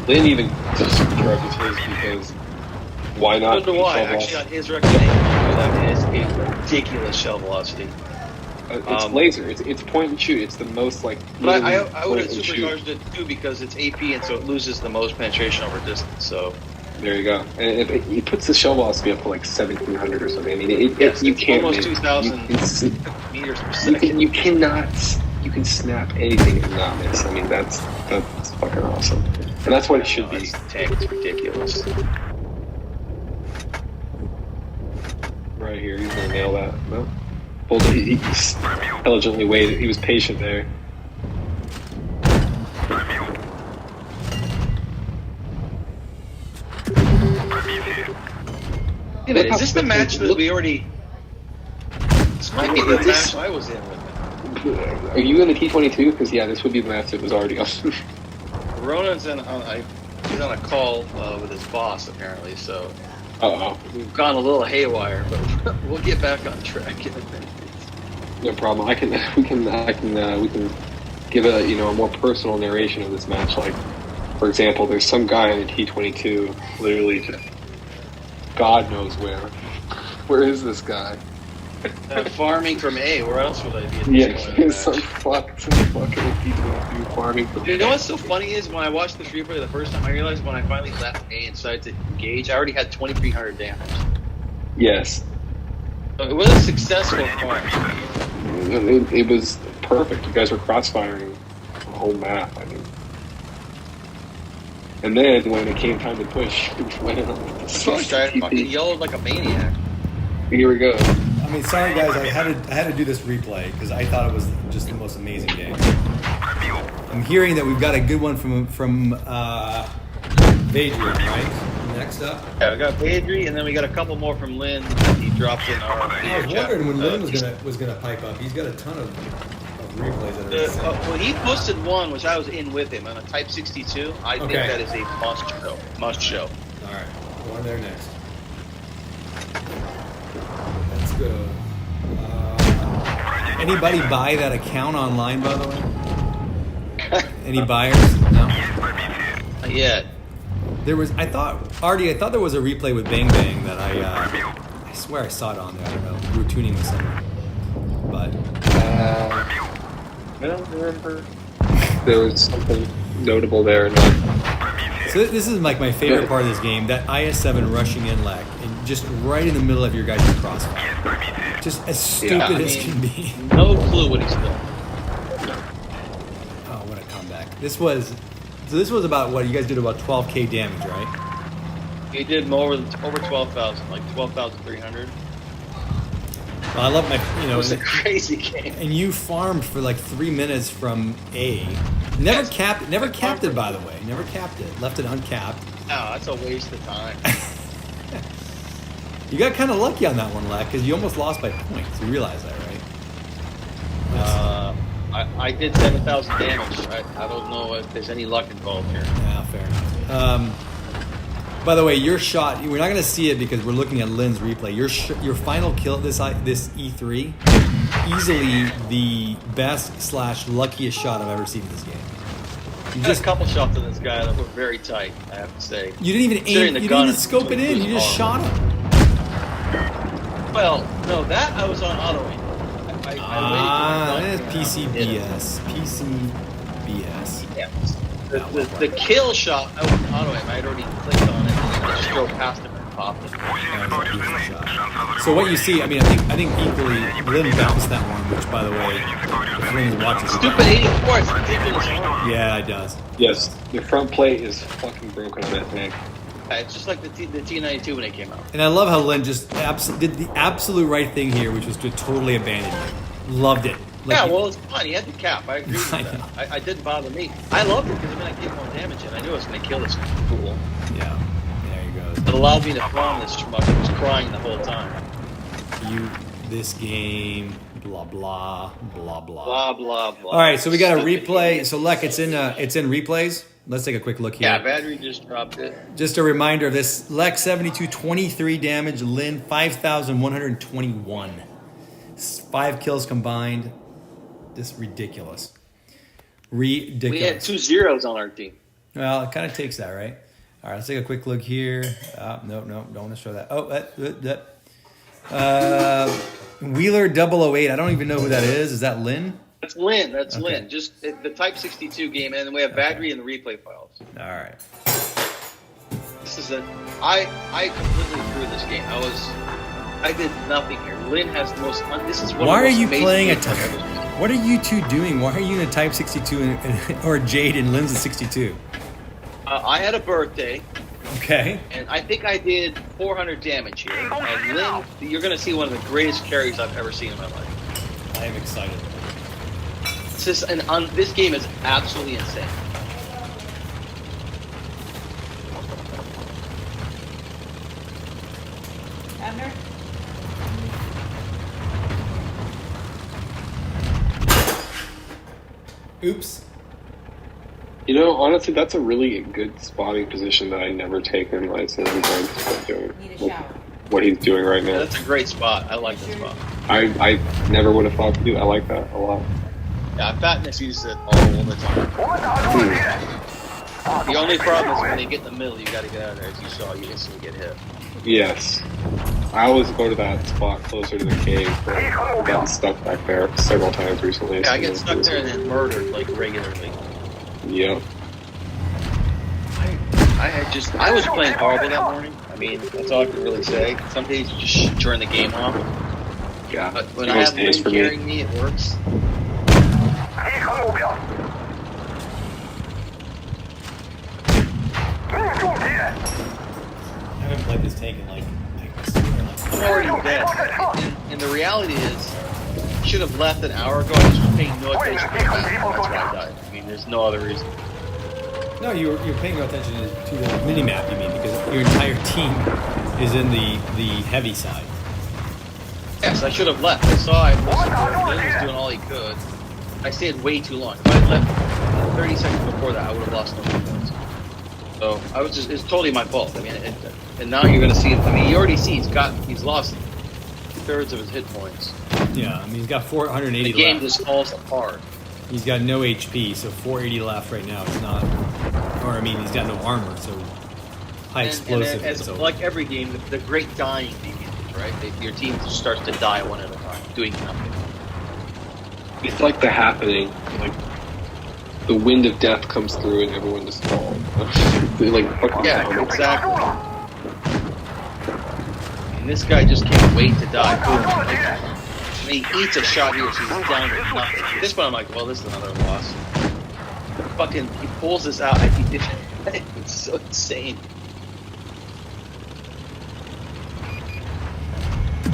Lynn even disrupted his because why not? So do I. shell Actually, on velocity? his recommendation, that is a ridiculous shell velocity. It's laser. It's point and shoot. It's the most like. But I point would have and shoot. supercharged it too because it's AP and so it loses the most penetration over distance. So There you go. And it puts the shell velocity up to like 1,700 or something. I mean, yes, you it's can't almost make- 2,000 you can- meters per You second. you cannot. You can snap anything and not miss. I mean, that's fucking awesome. And that's what it should be. It's tank. It's ridiculous. Right here, he's gonna nail that. No, pulled it. He intelligently waited. He was patient there. Wait a minute, is this the match that we already? This might be the match I was in with him. Are you in the T22? Because yeah, this would be the match that was already on. Ronan's he's on a call with his boss apparently, so Uh-oh. we've gone a little haywire, but we'll get back on track. No problem. We can give a more personal narration of this match. Like, for example, there's some guy in the T22, literally just God knows where. Where is this guy? Farming from A. Where else would I be? Yeah, In this some match? fucking T22 farming. You know what's so funny is when I watched this replay the first time, I realized when I finally left A and decided to engage, I already had 2,300 damage. Yes, So it was a successful farm. it was perfect. You guys were crossfiring the whole map. I mean, and then when it came time to push, we went on with the So I fucking yelled like a maniac. Here we go. I mean, sorry guys, I had to do this replay because I thought it was just the most amazing game. I'm hearing that we've got a good one from Vadrian, right? Next up. Yeah, we got Badri, and then we got a couple more from Lynn. He dropped in our. I was wondering when Lynn was gonna pipe up. He's got a ton of replays that are insane. Well, he posted one, which I was in with him on a Type 62. I think Okay. that is a must show. Must show. All right, one there next. Let's go. Anybody buy that account online, by the way? Any buyers? No. Not yet. There was. I thought there was a replay with Bang Bang that I swear I saw it on there. I don't know. We were tuning with someone, but I don't remember. There was something notable there. so this is like my favorite part of this game. That IS-7 rushing in lag and just right in the middle of your guys' crossfire. Just as stupid as can be. No clue what he's doing. Oh, what a comeback! This was about what you guys did about 12k damage, right? He did over 12,000, like 12,300. Well, I love my, It was a crazy game. and you farmed for like 3 minutes from A. Never capped it, by the way. Never capped it. Left it uncapped. No, that's a waste of time. You got kind of lucky on that one, Lack, because you almost lost by points. You realize that, right? I did 7,000 damage. I don't know if there's any luck involved here. Yeah, fair enough. By the way, your shot, we're not going to see it because we're looking at Lynn's replay. Your final kill, this E3, easily the best / luckiest shot I've ever seen in this game. You Just a couple shots on this guy that were very tight, I have to say. You didn't even Considering aim, the you gun didn't even scope it in, was you just shot horrible. him. Well, no, that I was on auto aim. I waited for the That's gun to come out. PCBS. Yeah. The kill shot, I was on auto aim. I had already clicked on it and I just drove past him and popped it. That was a beautiful shot. So what you see, I mean, I think equally, Lynn bounced that one, which, by the way, if Lynn's watching, Stupid 84, it's ridiculous. yeah, it does. Yes, the front plate is fucking broken on that tank. It's just like the T92 when it came out. And I love how Lynn just did the absolute right thing here, which was to totally abandon you. Loved it. Like, Yeah, well, it's fine. He had the cap. I agree with I that. know. I didn't bother me. I loved it because it meant I get more damage in. I knew I was going to kill this fool. Yeah, there you go. It allowed me to farm this schmuck. He was crying the whole time. This game, blah blah blah blah. Blah, blah, blah. All right, so we got a replay. So Lek, it's in replays. Let's take a quick look here. Yeah, battery just dropped it. Just a reminder of this: Lek 72, 23 damage. Lynn 5,121. 5 kills combined. Just ridiculous. We had Ridiculous. 2 zeros on our team. Well, it kind of takes that, right? All right, let's take a quick look here. No, don't want to show that. Oh, Wheeler 008. I don't even know who that is. Is that Lynn? That's Lynn. That's Okay. Lynn. Just the Type 62 game, and then we have battery and the replay files. All right. This is I completely threw this game. I did nothing here. Lynn has the most. This is one Why of are the most you amazing playing a games I've ever Type? seen. What are you two doing? Why are you in a Type 62 or Jade and Lynn's a 62? I had a birthday, Okay. and I think I did 400 damage here. And Lynn, you're going to see one of the greatest carries I've ever seen in my life. I am excited. It's just, this game is absolutely insane. Abner? Oops. You know, honestly, that's a really good spotting position that I never take in my sim. Need a shower. What he's doing right Yeah, now. that's a great spot. I like that spot. I never would have thought to do. I like that a lot. Yeah, Fatness uses it all the time. The only problem is when you get in the middle, you got to get out of there. As you saw, you instantly get hit. Yes. I always go to that spot closer to the cave, but I've gotten stuck back there several times recently. Yeah, I get stuck there and then murdered like regularly. Yep. I was playing horrible that morning. I mean, that's all I can really say. Some days you just turn the game off. Yeah. But when Most I have days Lynn for me. carrying me, it works. I haven't played this tank in like I'm already dead. And the reality is, I should have left an hour ago. I was just paying no attention to the map. That's why I died. I mean, there's no other reason. No, you're paying no attention to the mini map. You mean because your entire team is in the heavy side. Yes, I should have left. I saw Lynn was doing all he could. I stayed way too long. If I had left 30 seconds before that, I would have lost no more points. So it's totally my fault. I mean, and now you're going to see him. I mean, you already see he's lost 2/3 of his hit points. Yeah, I mean he's got 480 The game left. just falls apart. He's got no HP, so 480 left right now. It's not, or I mean he's got no armor, so high explosive. And as, like every game, the great dying begins, right? Your team just starts to die one at a time, doing nothing. It's like The Happening. Like the wind of death comes through and everyone just falls. They like fucking Yeah, down. exactly. And this guy just can't wait to die. Boom. And he eats a shot here, so he's down to nothing. At this point, I'm like, well, this is another loss. Fucking, he pulls this out. It's so insane.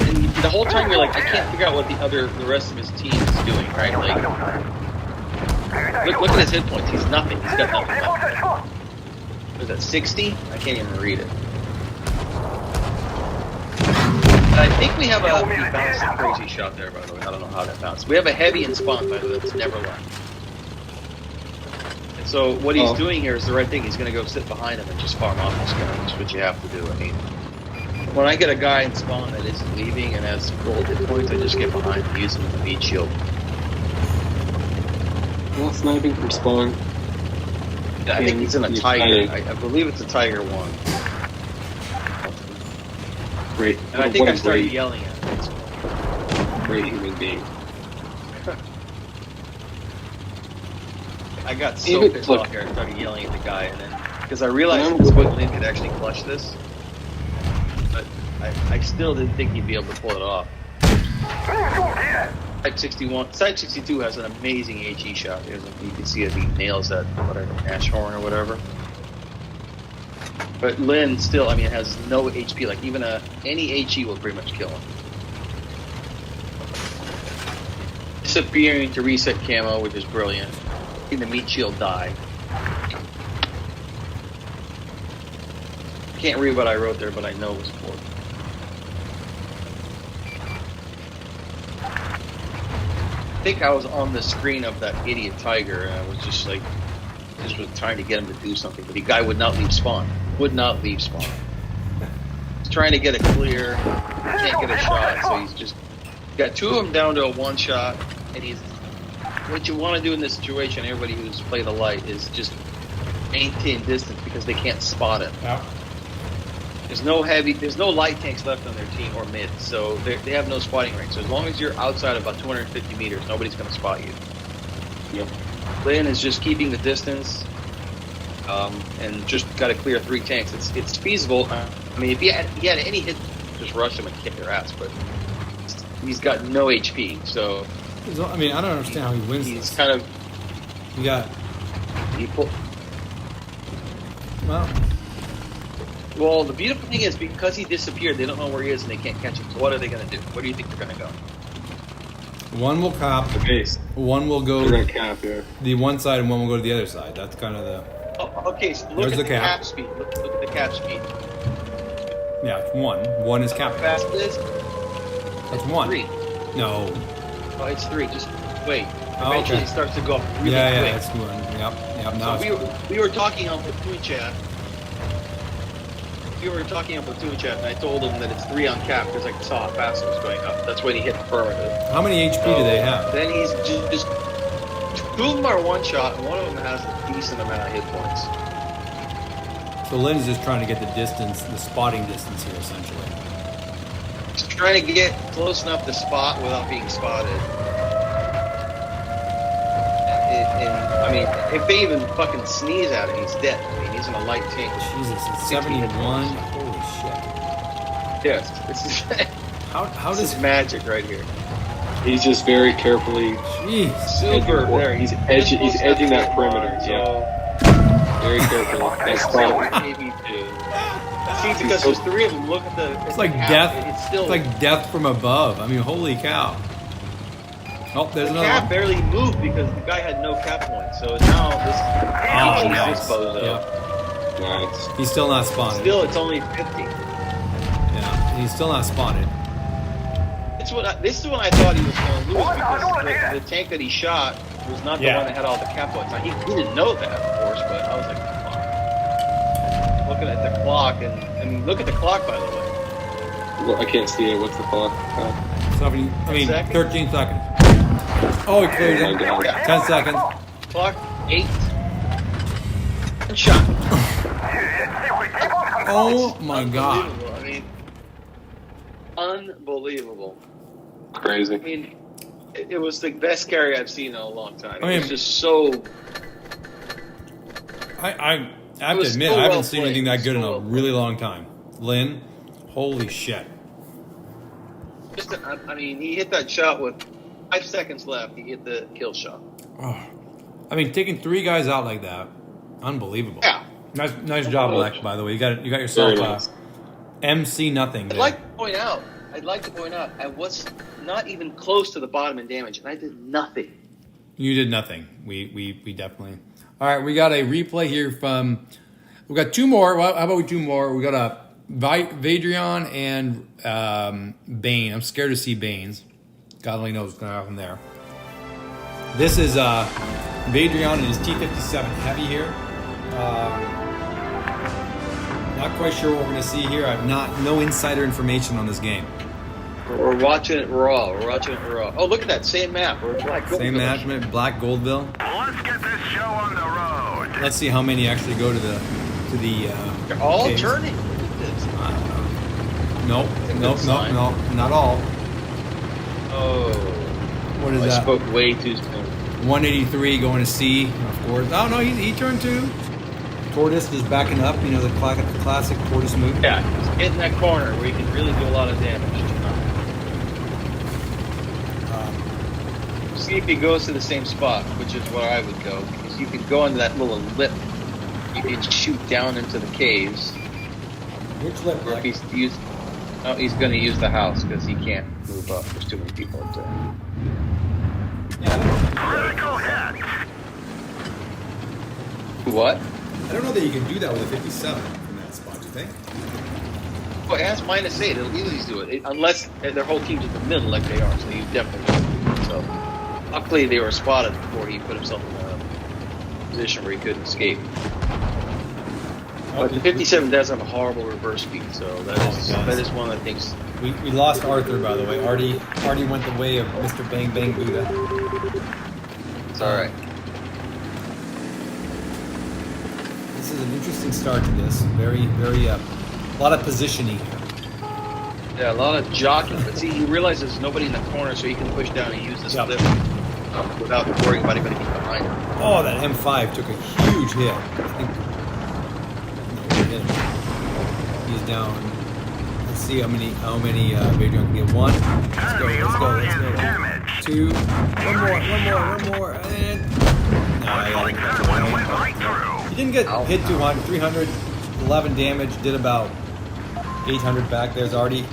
And the whole time you're like, I can't figure out what the rest of his team is doing, right? Like, look at his hit points. He's nothing. He's got nothing left. Was that 60? I can't even read it. And I think we have he bounced a crazy shot there, by the way. I don't know how that bounced. We have a heavy in spawn, by the way, that's never left. And so what he's doing here is the right thing. He's going to go sit behind him and just farm off this guy. That's what you have to do. I mean, when I get a guy in spawn that isn't leaving and has gold hit points, I just get behind and use him as a meat shield. Well, sniping from spawn. Yeah, I think he's in a tiger. I believe it's a tiger 1. Great. And I think What I a started great, yelling at him. great human being. I got so Even- pissed look. off here. I started yelling at the guy, and then because I realized at this point Lynn could actually clutch this, but I still didn't think he'd be able to pull it off. Type 61, Type 62 has an amazing HE shot. You can see it. He nails that whatever ash horn or whatever. But Lynn still, I mean, has no HP. Like even any HE will pretty much kill him. Disappearing to reset camo, which is brilliant. Seeing the meat shield die. Can't read what I wrote there, but I know it was important. I think I was on the screen of that idiot tiger, and I was just like, just was trying to get him to do something, but the guy would not leave spawn. Would not leave spawn. He's trying to get a clear, can't get a shot, so he's just got 2 of them down to a 1 shot, and he's. What you want to do in this situation, everybody who's played a light, is just maintain distance because they can't spot it. Yeah. There's no light tanks left on their team or mid, so they have no spotting range. So as long as you're outside of about 250 meters, nobody's going to spot you. Yep. Lynn is just keeping the distance, and just got to clear 3 tanks. It's feasible. I mean, if he had any hit, just rush him and kick their ass. But he's got no HP, so I mean, I don't understand how he wins he's this. kind of he pulled. Well, the beautiful thing is because he disappeared, they don't know where he is and they can't catch him. So what are they going to do? Where do you think they're going to go? One will cap. The base. One will go They're gonna cap here. the one side, and one will go to the other side. That's kind of the. Oh, okay, so look There's at the the cap. cap speed. Look at the cap speed. Yeah, it's one. One is How capping. fast it is? That's one. 3. No. Oh, it's 3. Just wait. Oh, Eventually okay. it starts to go up really Yeah, quick. that's one. Yep. Now So it's we were talking on Platoon chat. We were talking on Platoon chat, and I told him that it's 3 on cap because I saw how fast it was going up. That's when he hit affirmative. How many HP do they have? Then he's just 2 of them are one shot, and one of them has a decent amount of hit points. So Lynn's just trying to get the distance, the spotting distance here, essentially. He's trying to get close enough to spot without being spotted. And I mean, if they even fucking sneeze at him, he's dead. I mean, he's in a light tank. Jesus, it's 60 hit 71. points. Holy shit. Yes, this is How this does is magic right here. He's just very carefully. Jeez. Super Edging- there. he's edging that perimeter, very carefully. That's spot. Maybe 2. See, because there's 3 of them. Look at the. It's like cap. death. It's still It's like death from above. I mean, holy cow. Oh, there's the another cap one. barely moved because the guy had no cap points. So now this. Oh, nice. This bozo. Yep. Nice. He's still not spotted. Still, it's only 50. Yeah, he's still not spotted. This is when I thought he was going to lose because the tank that he shot was not the Yeah. one that had all the cap points. Now, he didn't know that, of course, but I was like, come on. Looking at the clock, and I mean, look at the clock, by the way. Well, I can't see it. What's the clock? 13 seconds. Oh, he cleared Oh my it. God. 10 seconds. Clock 8. One shot. Oh my god. Unbelievable. I mean, unbelievable. Crazy. I mean, it was the best carry I've seen in a long time. It I mean- was just so. I have to was admit, so I haven't well seen played. anything that good in So a well really long time. Lynn, holy shit. Just, I mean, he hit that shot with 5 seconds left. He hit the kill shot. Oh. I mean, taking 3 guys out like that, unbelievable. Yeah. Nice job, Lex. By the way, you got yourself Very nice. MC nothing. I'd there. like to point out, I was not even close to the bottom in damage, and I did nothing. You did nothing. We definitely. All right, we got a replay here from. We got 2 more. Well, how about we 2 more? We got a Vadrion and Bane. I'm scared to see Bane's. God only knows what's going to happen there. This is Vadrion and his T57 heavy here. Not quite sure what we're going to see here. I have no insider information on this game. We're watching it raw. Oh, look at that same map. We're Black Same Goldville. management, Black Goldville. Let's get this show on the road. Let's see how many actually go to the They're all caves. turning. Look at this. Nope, sign. not all. Oh, What is I that? spoke way too soon. 183 going to C, of course. Oh no, he turned 2. Tortoise is backing up. You know the classic Tortoise move. Yeah, just get in that corner where you can really do a lot of damage. See if he goes to the same spot, which is where I would go, because you can go into that little lip. You can shoot down into the caves. Which lip? Or if he's going to use the house because he can't move up. There's too many people up there. Critical hit. What? I don't know that you can do that with a 57 from that spot. You think? Well, it has -8. It'll easily do it, unless their whole team's in the middle like they are. So you definitely can. So luckily they were spotted before he put himself in a position where he couldn't escape. But the 57 does have a horrible reverse speed, so that is one of the things. We lost Arthur, by the way. Artie went the way of Mr. Bang Bang Buddha. It's all right. This is an interesting start to this. Very, very, a lot of positioning here. Yeah, a lot of jockeying. But see, he realizes there's nobody in the corner, so he can push down and use this Yep. lift without worrying about anybody being behind him. Oh, that M5 took a huge hit. I think. No, he hit him. He's down. Let's see how many Vadrian can get. One. Let's go. Let's go. Let's go. Two. One more. And no, he didn't get hit 200, 311 damage. Did about 800 back. There's Artie's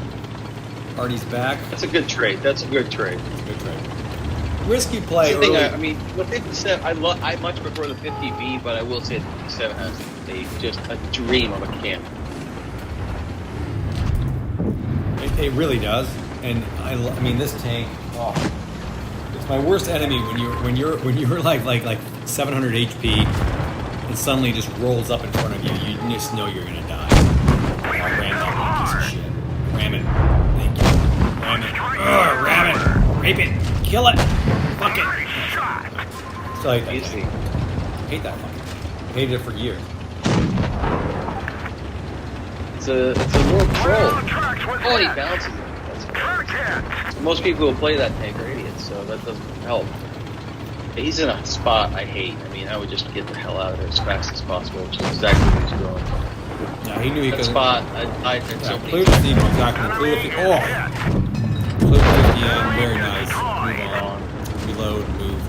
back. That's a good trade. That's a good trade. Good trade. Risky play. That's the thing, Early. I mean, the 57, I much prefer the 50B, but I will say the 57 has just a dream of a camp. It really does, and I mean this tank. Oh, it's my worst enemy when you're like 700 HP, and suddenly just rolls up in front of you. You just know you're gonna die. Oh, ram that piece of shit. Ram it. Thank you. Ram it. Ram it. Rape it. Kill it. Fuck it. So I hate that. Hate that fucking. Hated it for years. It's a little troll. Oh, he bounces it. Most people who play that tank are idiots, so that doesn't help. He's in a spot I hate. I mean, I would just get the hell out of there as fast as possible, which is exactly what he's doing. Yeah, he knew he That could. spot, I did so many Clear the team exactly. Clear the oh. Clear the 50 end. Very nice. Move on. Reload. Move.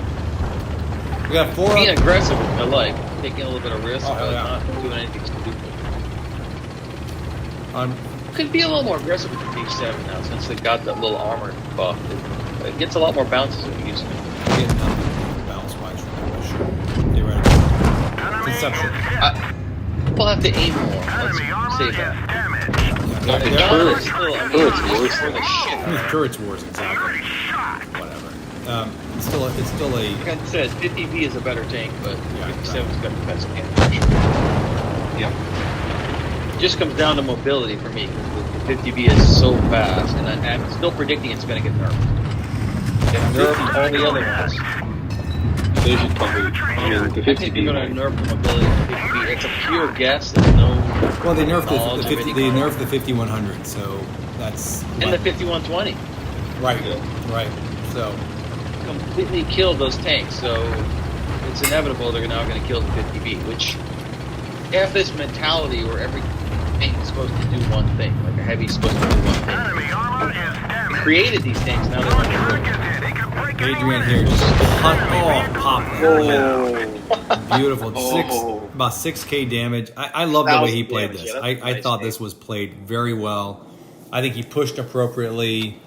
We got 4 Being up. aggressive, I like. Taking a little bit of risk, Oh, but yeah. not doing anything stupid. On Could be a little more aggressive with the P7 now, since they got that little armor buff. It gets a lot more bounces if you use it. getting nothing balance wise from that. Sure. Theoretically. Conception. People have to aim more. Let's save that. Yeah, The yeah. gun is still, I mean, Turret's it's worse for the shit. Turrets wars exactly. Whatever. It's still a. Like I said, 50B is a better tank, but Yeah, 57's got the best cannon for sure. Yeah. It just comes down to mobility for me, because the 50B is so fast, and I'm still predicting it's going to get nerfed. It nerfed all the other ones. They should probably. I mean, the I think 50B. they're going to nerf the mobility of the 50B. It's a pure guess. There's no. Well, they nerfed knowledge the of 50. any They kind. nerfed the 5100. So that's And the 5120 right. Yeah. Right. So completely killed those tanks, so it's inevitable they're now going to kill the 50B, which have this mentality where every tank is supposed to do one thing, like a heavy's supposed to do one thing. They created these tanks, now they want to do it. Adrian here just pop. Beautiful. Oh. About 6k damage. I love the way he 1,000 played damage, this. yeah, that's I nice thought tank. this was played very well. I think he pushed appropriately,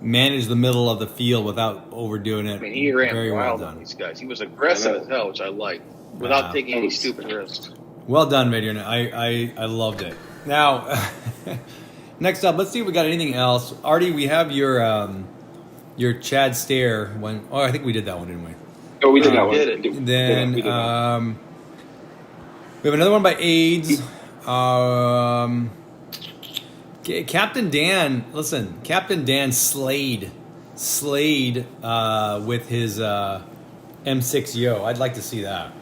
managed the middle of the field without overdoing it. I mean, he ran very well wild done. on these guys. He was aggressive as hell, which I liked, without taking any stupid risks. Well done, Adrian. I loved it. Now, next up, let's see if we got anything else. Artie, we have your Chad Stare one. Oh, I think we did that one, didn't we? Oh, we did that one. did it. Then we did that. we have another one by AIDS. Captain Dan, listen, Captain Dan slayed with his M6 Yo. I'd like to see that.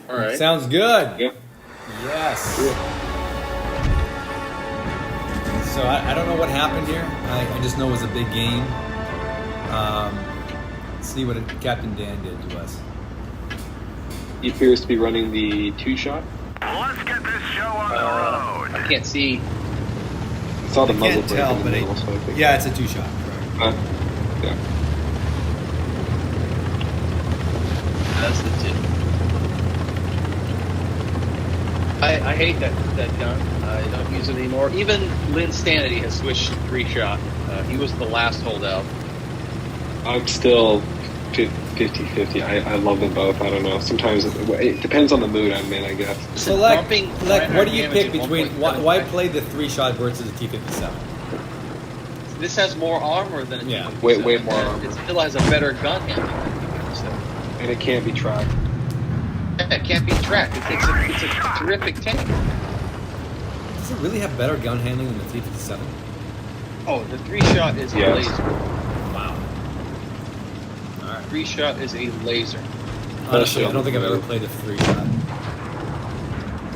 All right. Sounds good. Yeah. Yes. So I don't know what happened here. I just know it was a big game. Let's see what Captain Dan did to us. He appears to be running the 2-shot. Let's get this show on the I road. can't see. I saw the I muzzle can't break tell, in the but middle, so I think. yeah, it's a 2-shot. Correct. Yeah. That's the tip. I hate that gun. I don't use it anymore. Even Lynn Stanity has switched to 3-shot. He was the last holdout. I'm still 50-50. I love them both. I don't know. Sometimes it depends on the mood I'm in, I guess. So, what do you pick between why play the 3-shot versus the T57? This has more armor than a Yeah. T57. Way more armor. It still has a better gun handling than a T57. And it can't be tracked. Yeah, it can't be tracked. It's a terrific tank. Does it really have better gun handling than the T57? Oh, the 3-shot is a Yes. laser. Wow. All right. 3-shot is a laser. Honestly, I don't think I've ever played a 3-shot.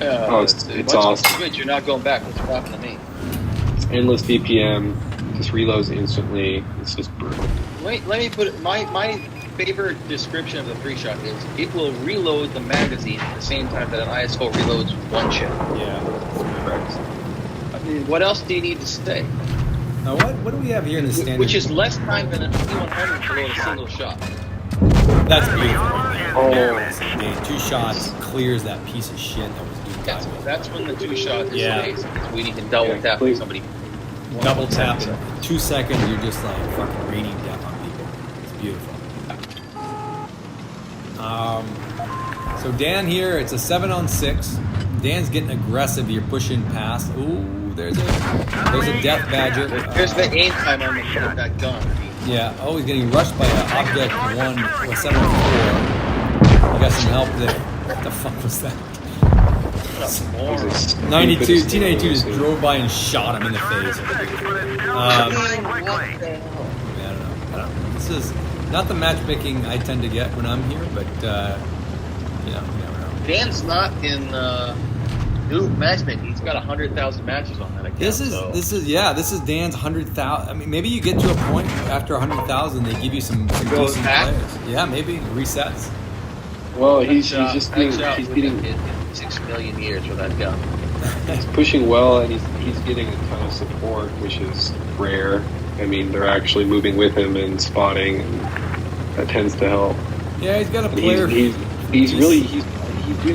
Oh, it's once awesome. you switch, you're not going back. That's what happened to me. It's endless DPM, just reloads instantly. It's just brutal. Let me put it. My favorite description of the 3-shot is it will reload the magazine at the same time that an ISO reloads one shell. Yeah. Correct. I mean, what else do you need to say? Now, what do we have here in the standard? Which is less time than a T100 to load a single shot. That's beautiful. Oh, Man, 2 shots clears that piece of shit that was doing That's when the 2-shot is Yeah. amazing. When you can double tap please. somebody. double tap in 2 seconds. You're just like fucking raining death on people. It's beautiful. So Dan here, it's a 7-on-6. Dan's getting aggressive. You're pushing past. Ooh, there's a death badger. Here's the aim time on that gun. Yeah. Oh, he's getting rushed by an object 704. You got some help there. What the fuck was that? 92. T92 just drove by and shot him in the face. I don't know. This is not the matchmaking I tend to get when I'm here, but you never know. Dan's not in new matchmaking. He's got 100,000 matches on that account. This is Dan's 100,000. I mean, maybe you get to a point after 100,000, they give you some Goes decent back? players. Yeah, maybe resets. well, he's just getting, he's getting, 6 million years with that gun. he's pushing well, and he's getting a ton of support, which is rare. I mean, they're actually moving with him and spotting, and that tends to help. Yeah, he's got a And player. he's doing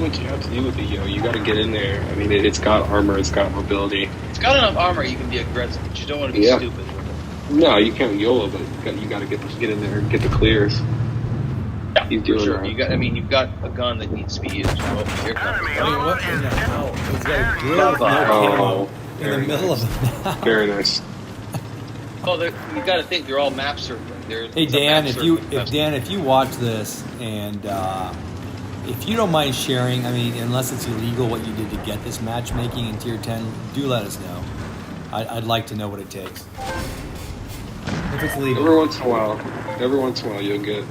what you have to do with it. You got to get in there. I mean, it's got armor, it's got mobility. It's got enough armor you can be aggressive, but you don't want to be stupid with it. No, you can't YOLO, but you got to get in there and get the clears. Yeah, He's for doing sure. that. You've got a gun that needs to be used. Oh, here comes. I mean, what in the hell? He's got a drill with no Oh, camo in the very middle nice. of the map. Very nice. Oh, you got to think they're all map circling. Hey Dan, if you watch this and if you don't mind sharing, I mean, unless it's illegal what you did to get this matchmaking in tier 10, do let us know. I'd like to know what it takes. If it's legal. Every once in a while, you'll get.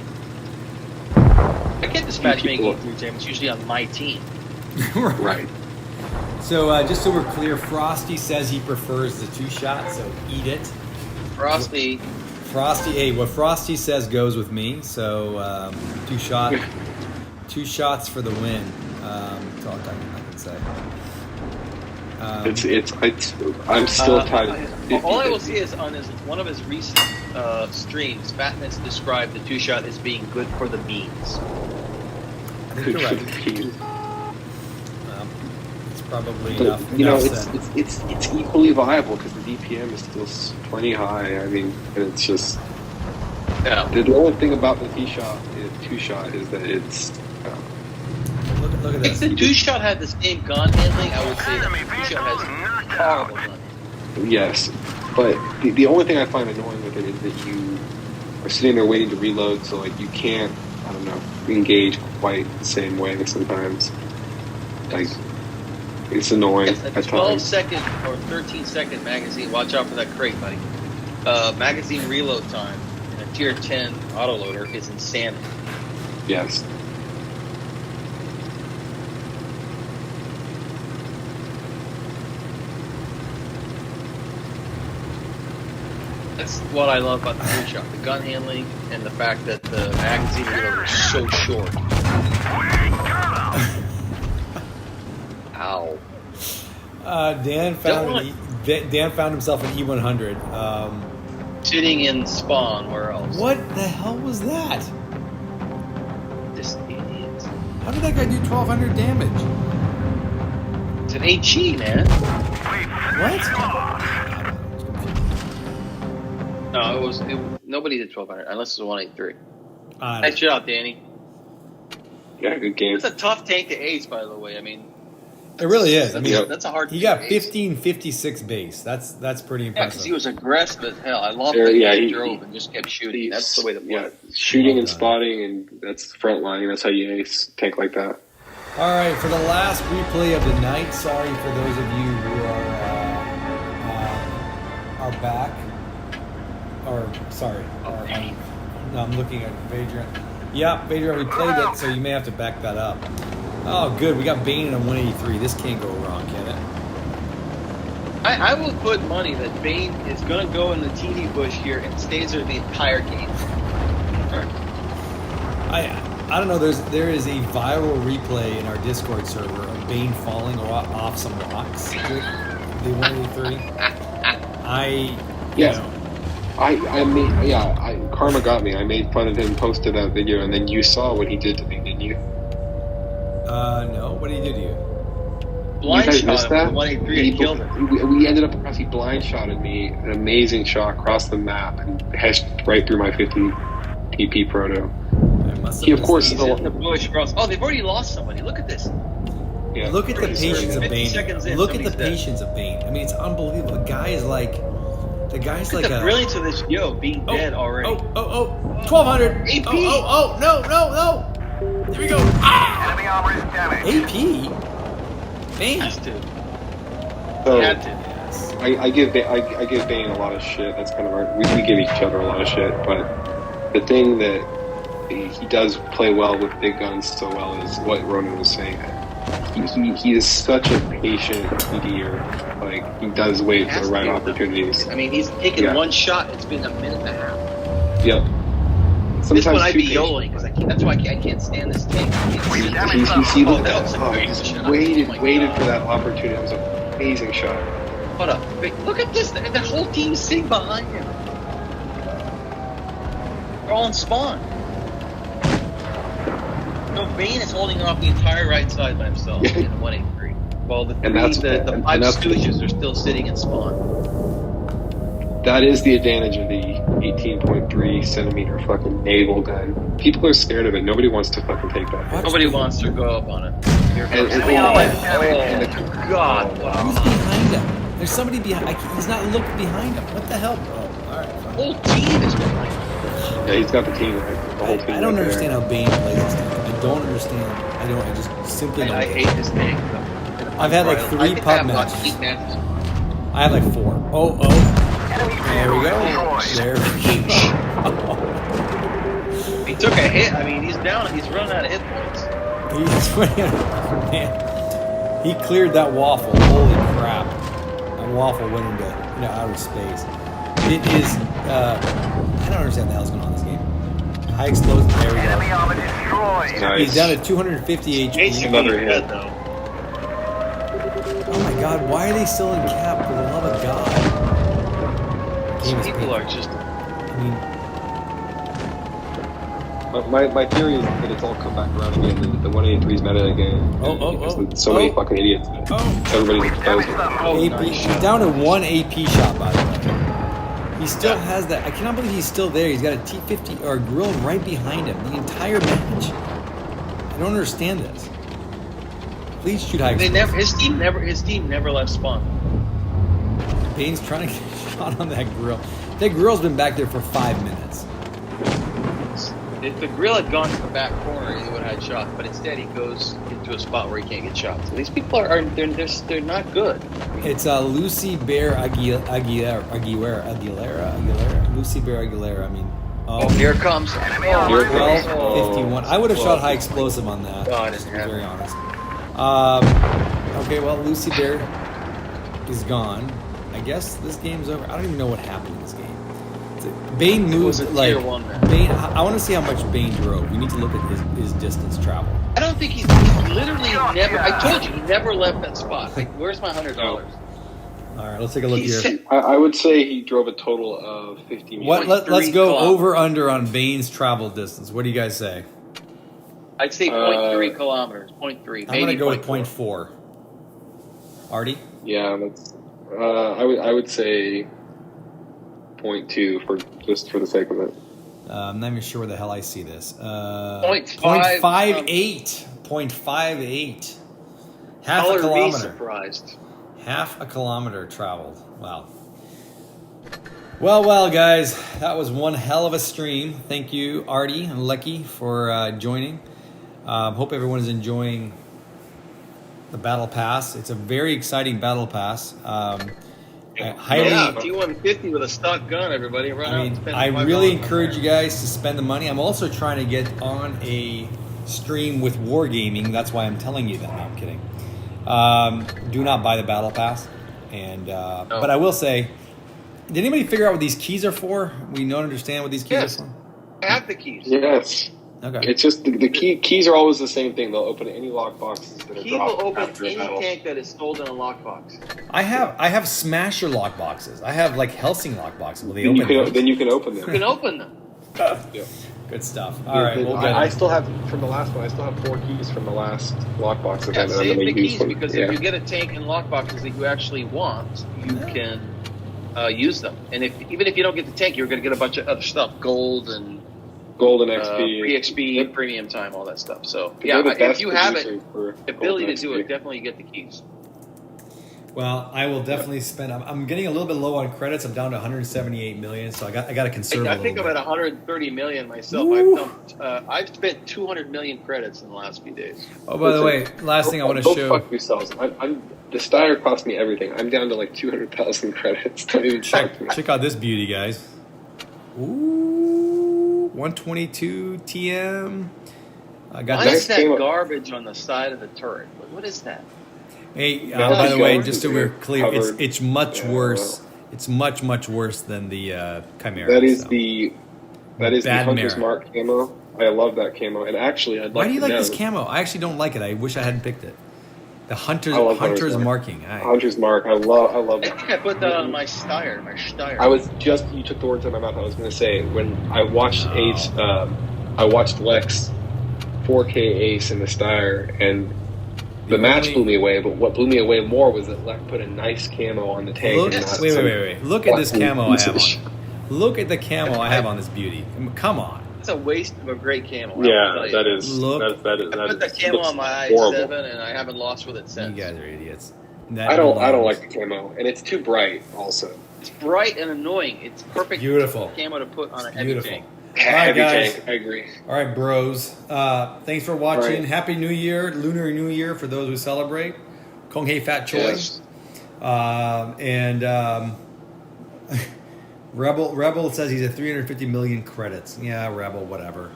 I get this matchmaking through Tim. It's usually on my team. Right. So just so we're clear, Frosty says he prefers the 2-shot, so eat it. Frosty, hey, what Frosty says goes with me. So 2 shots for the win. That's all I can say. I'm still tied. all I will see is on one of his recent streams, Fatness described the 2-shot as being good for the beans. I think you're right. It's probably enough. It's equally viable because the DPM is still plenty high. I mean, it's just the only thing about the 2-shot is that it's. Look at this. If the 2-shot had the same gun handling, I would say that the 2-shot has horrible gun. Yes, but the only thing I find annoying with it is that you are sitting there waiting to reload, so like you can't, I don't know, engage quite the same way sometimes. Like, it's annoying It's a at 12-second or 13-second magazine. Watch out for that crate, buddy. Magazine reload time in a tier 10 autoloader is insanity. Yes. That's what I love about the 3-shot. The gun handling and the fact that the magazine reload is so short. Ow. Dan found himself an E100. Sitting in spawn, where else? What the hell was that? This idiot. How did that guy do 1,200 damage? It's an HE, man. What? No, nobody did 1,200, unless it was 183. I Nice job, Danny. Yeah, good game. It's a tough tank to ace, by the way. I mean, It really is. I mean, that's a hard. he got tank to ace. 1556 base. That's pretty Yeah, impressive. because he was aggressive as hell. I love There, that yeah, he he drove and just kept shooting. That's the way to play. Yeah, shooting and spotting, and that's front line. That's how you ace tank like that. All right, for the last replay of the night. Sorry for those of you who are back. Or sorry, I'm looking at Vagrant. Yeah, Vader, we played it, so you may have to back that up. Oh, good. We got Bane in a 183. This can't go wrong, can it? I will put money that Bane is going to go in the TV bush here and stays there the entire game. I don't know. There is a viral replay in our Discord server of Bane falling off some rocks with the 183. Yes. Karma got me. I made fun of him, posted that video, and then you saw what he did to me, didn't you? No. What did he do to you? Blind you guys shot missed him that? with 183 and killed him. We ended up, he blind shotted me, an amazing shot across the map, and heshed right through my 50 TP proto. He, of course, He's in the bush. Oh, they've already lost somebody. Look at this. Yeah. Look at the patience of 50 seconds Bane. in, Look at the somebody's dead. patience of Bane. I mean, it's unbelievable. The guy's like Look at the brilliance of this being dead already. 1200. AP. No. Here we go. Enemy armor is damaged. AP. Bane. Has to. So, Had to. I give Bane a lot of shit. That's kind of we give each other a lot of shit. But the thing that he does play well with big guns so well is what Ronan was saying. He is such a patient PDer. Like, he does wait for the right opportunities. I mean, he's taken one shot. It's been a minute and a half. Yep. This Sometimes one I'd be too patient. YOLOing because that's why I can't stand this tank. You see Oh, that? that was a great Just shot. waited Oh my for God. that opportunity. It was an amazing shot. Hold up. Wait, look at this. The whole team's sitting behind him. They're all in spawn. No, Bane is holding off the entire right side by himself in the 183. While the five stooges are still sitting in spawn. That is the advantage of the 18.3 centimeter fucking naval gun. People are scared of it. Nobody wants to fucking take that. Nobody wants to go up on it. God, wow. Who's behind him? There's somebody behind. He's not looking behind him. What the hell, bro? All right. The whole team is behind him. Yeah, he's got the team right. The whole team. I don't right understand there. how Bane plays this thing. I don't understand. I just simply don't I get hate it. this tank. I've had like 3 pub matches. matches. I had like 4. Oh. There we go. There we go. He took a hit. I mean, he's down. He's running out of hit points. Man, he cleared that waffle. Holy crap! That waffle went into outer space. It is. I don't understand what the hell's going on in this game. High explosive. There we Enemy go. armor destroyed. Nice. He's down to 250 HP. Another hit. though. Oh my God! Why are they still in cap? For the love of God! Game is People painful. are just. I mean, My theory is that it's all come back around again. The 183's meta again. Because so many fucking idiots. Everybody's exposed. AP. He's down to 1 AP shot, by the way. He still has that. I cannot believe he's still there. He's got a T50 or a grill right behind him the entire match. I don't understand this. Please shoot high. His team never left spawn. Bane's trying to get a shot on that grill. That grill's been back there for 5 minutes. If the grill had gone to the back corner, he would have had shots. But instead, he goes into a spot where he can't get shots. So these people they're not good. It's Lucy Bear Aguilera. Lucy Bear Aguilera. I mean, Oh, here it comes. armor. 12:51. I would have shot high explosive on that. God, just to be yeah. very honest. Okay, well, Lucy Bear is gone. I guess this game's over. I don't even know what happened in this game. Bane moves It was a like tier 1 man. Bane. I want to see how much Bane drove. We need to look at his distance travel. I don't think he's literally never. I told you, he never left that spot. Like, where's my $100? All right, let's take a look He here. said- I would say he drove a total of 50 meters. What? Let's 3 go kilometers. over under on Bane's travel distance. What do you guys say? I'd say 0.3 kilometers. 0.3. I'm gonna go with 0.4. Artie? Yeah, that's. I would say 0.2 for the sake of it. I'm not even sure where the hell I see this. 0.5. 0.58. 0.58. Half a I'll be kilometer. surprised. Half a kilometer traveled. Wow. Well, guys, that was one hell of a stream. Thank you, Artie and Lucky, for joining. Hope everyone is enjoying the Battle Pass. It's a very exciting Battle Pass. highly. Yeah, T150 with a stock gun, everybody. Run out and spend I $5 really on encourage that. you guys to spend the money. I'm also trying to get on a stream with Wargaming. That's why I'm telling you that. No, I'm kidding. Do not buy the battle pass. And but I will say, did anybody figure out what these keys are for? We don't understand what these keys Yes. are for. I have the keys. Yes. Okay. It's just the keys are always the same thing. They'll open any lock boxes that are Key will dropped open after a any battle. tank that is sold in a lockbox. I have Smasher lock boxes. I have like Helsing lock boxes. Will they Then you open? can those? then you can open You them. can open them. Yeah. Good stuff. All right, we'll get I it. still have from the last one. I still have 4 keys from the last lockbox event. Yeah, and I'm save gonna the use keys them. because Yeah. if you get a tank in lockboxes that you actually want, you can use them. And even if you don't get the tank, you're going to get a bunch of other stuff, gold and Golden XP, free XP, Yep. premium time, all that stuff. So They're the if best you have it, producer for the ability to Golden do it, XP. definitely get the keys. Well, I will definitely spend. I'm getting a little bit low on credits. I'm down to 178 million, so I got to conserve. I a think I'm little at bit. 130 million myself. Woo. I've spent 200 million credits in the last few days. Oh, by the way, last thing I want to Go show. fuck yourselves. The Steyr cost me everything. I'm down to like 200,000 credits. Don't even talk to me. Check out this beauty, guys. Ooh, 122 TM. I got Why this. is that came up- garbage on the side of the turret? What is that? Hey, No, by the way, yours just is so we're clear, covered. it's much Yeah, worse. It's much worse than the Chimera. That is so. the Bad Hunter's mirror. Mark camo. I love that camo. And actually, I'd like Why do you to like know, this camo? I actually don't like it. I wish I hadn't picked it. The Hunter's I love Hunter's Mark. marking. Hunter's Mark. I love I that. think I put that on my Steyr. You took the words out of my mouth. I was going to say, when I watched Oh. Ace, I watched Lex 4K Ace in the Steyr, and the The match only- blew me away, but what blew me away more was that Lex put a nice camo on the tank. Look, and not wait. some Look at this fucking camo I piece have of on. shit. Look at the camo I have on this beauty. I mean, come on. It's a waste of a great camo. Yeah, that is. Look. That is. I put the camo looks on my horrible. i7 and I haven't lost with it You since. guys are idiots. I don't like the camo, and it's too bright. Also, It's bright and annoying. It's perfect Beautiful. camo to put on a heavy Beautiful. tank. All right, heavy guys. tank. I agree. All right, bros. Thanks for watching. All right. Happy New Year, Lunar New Year for those who celebrate. Kong Hei Fat Choi. Yes. Rebel says he's at 350 million credits. Yeah, Rebel, whatever.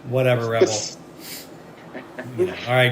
Whatever, Rebel. All right,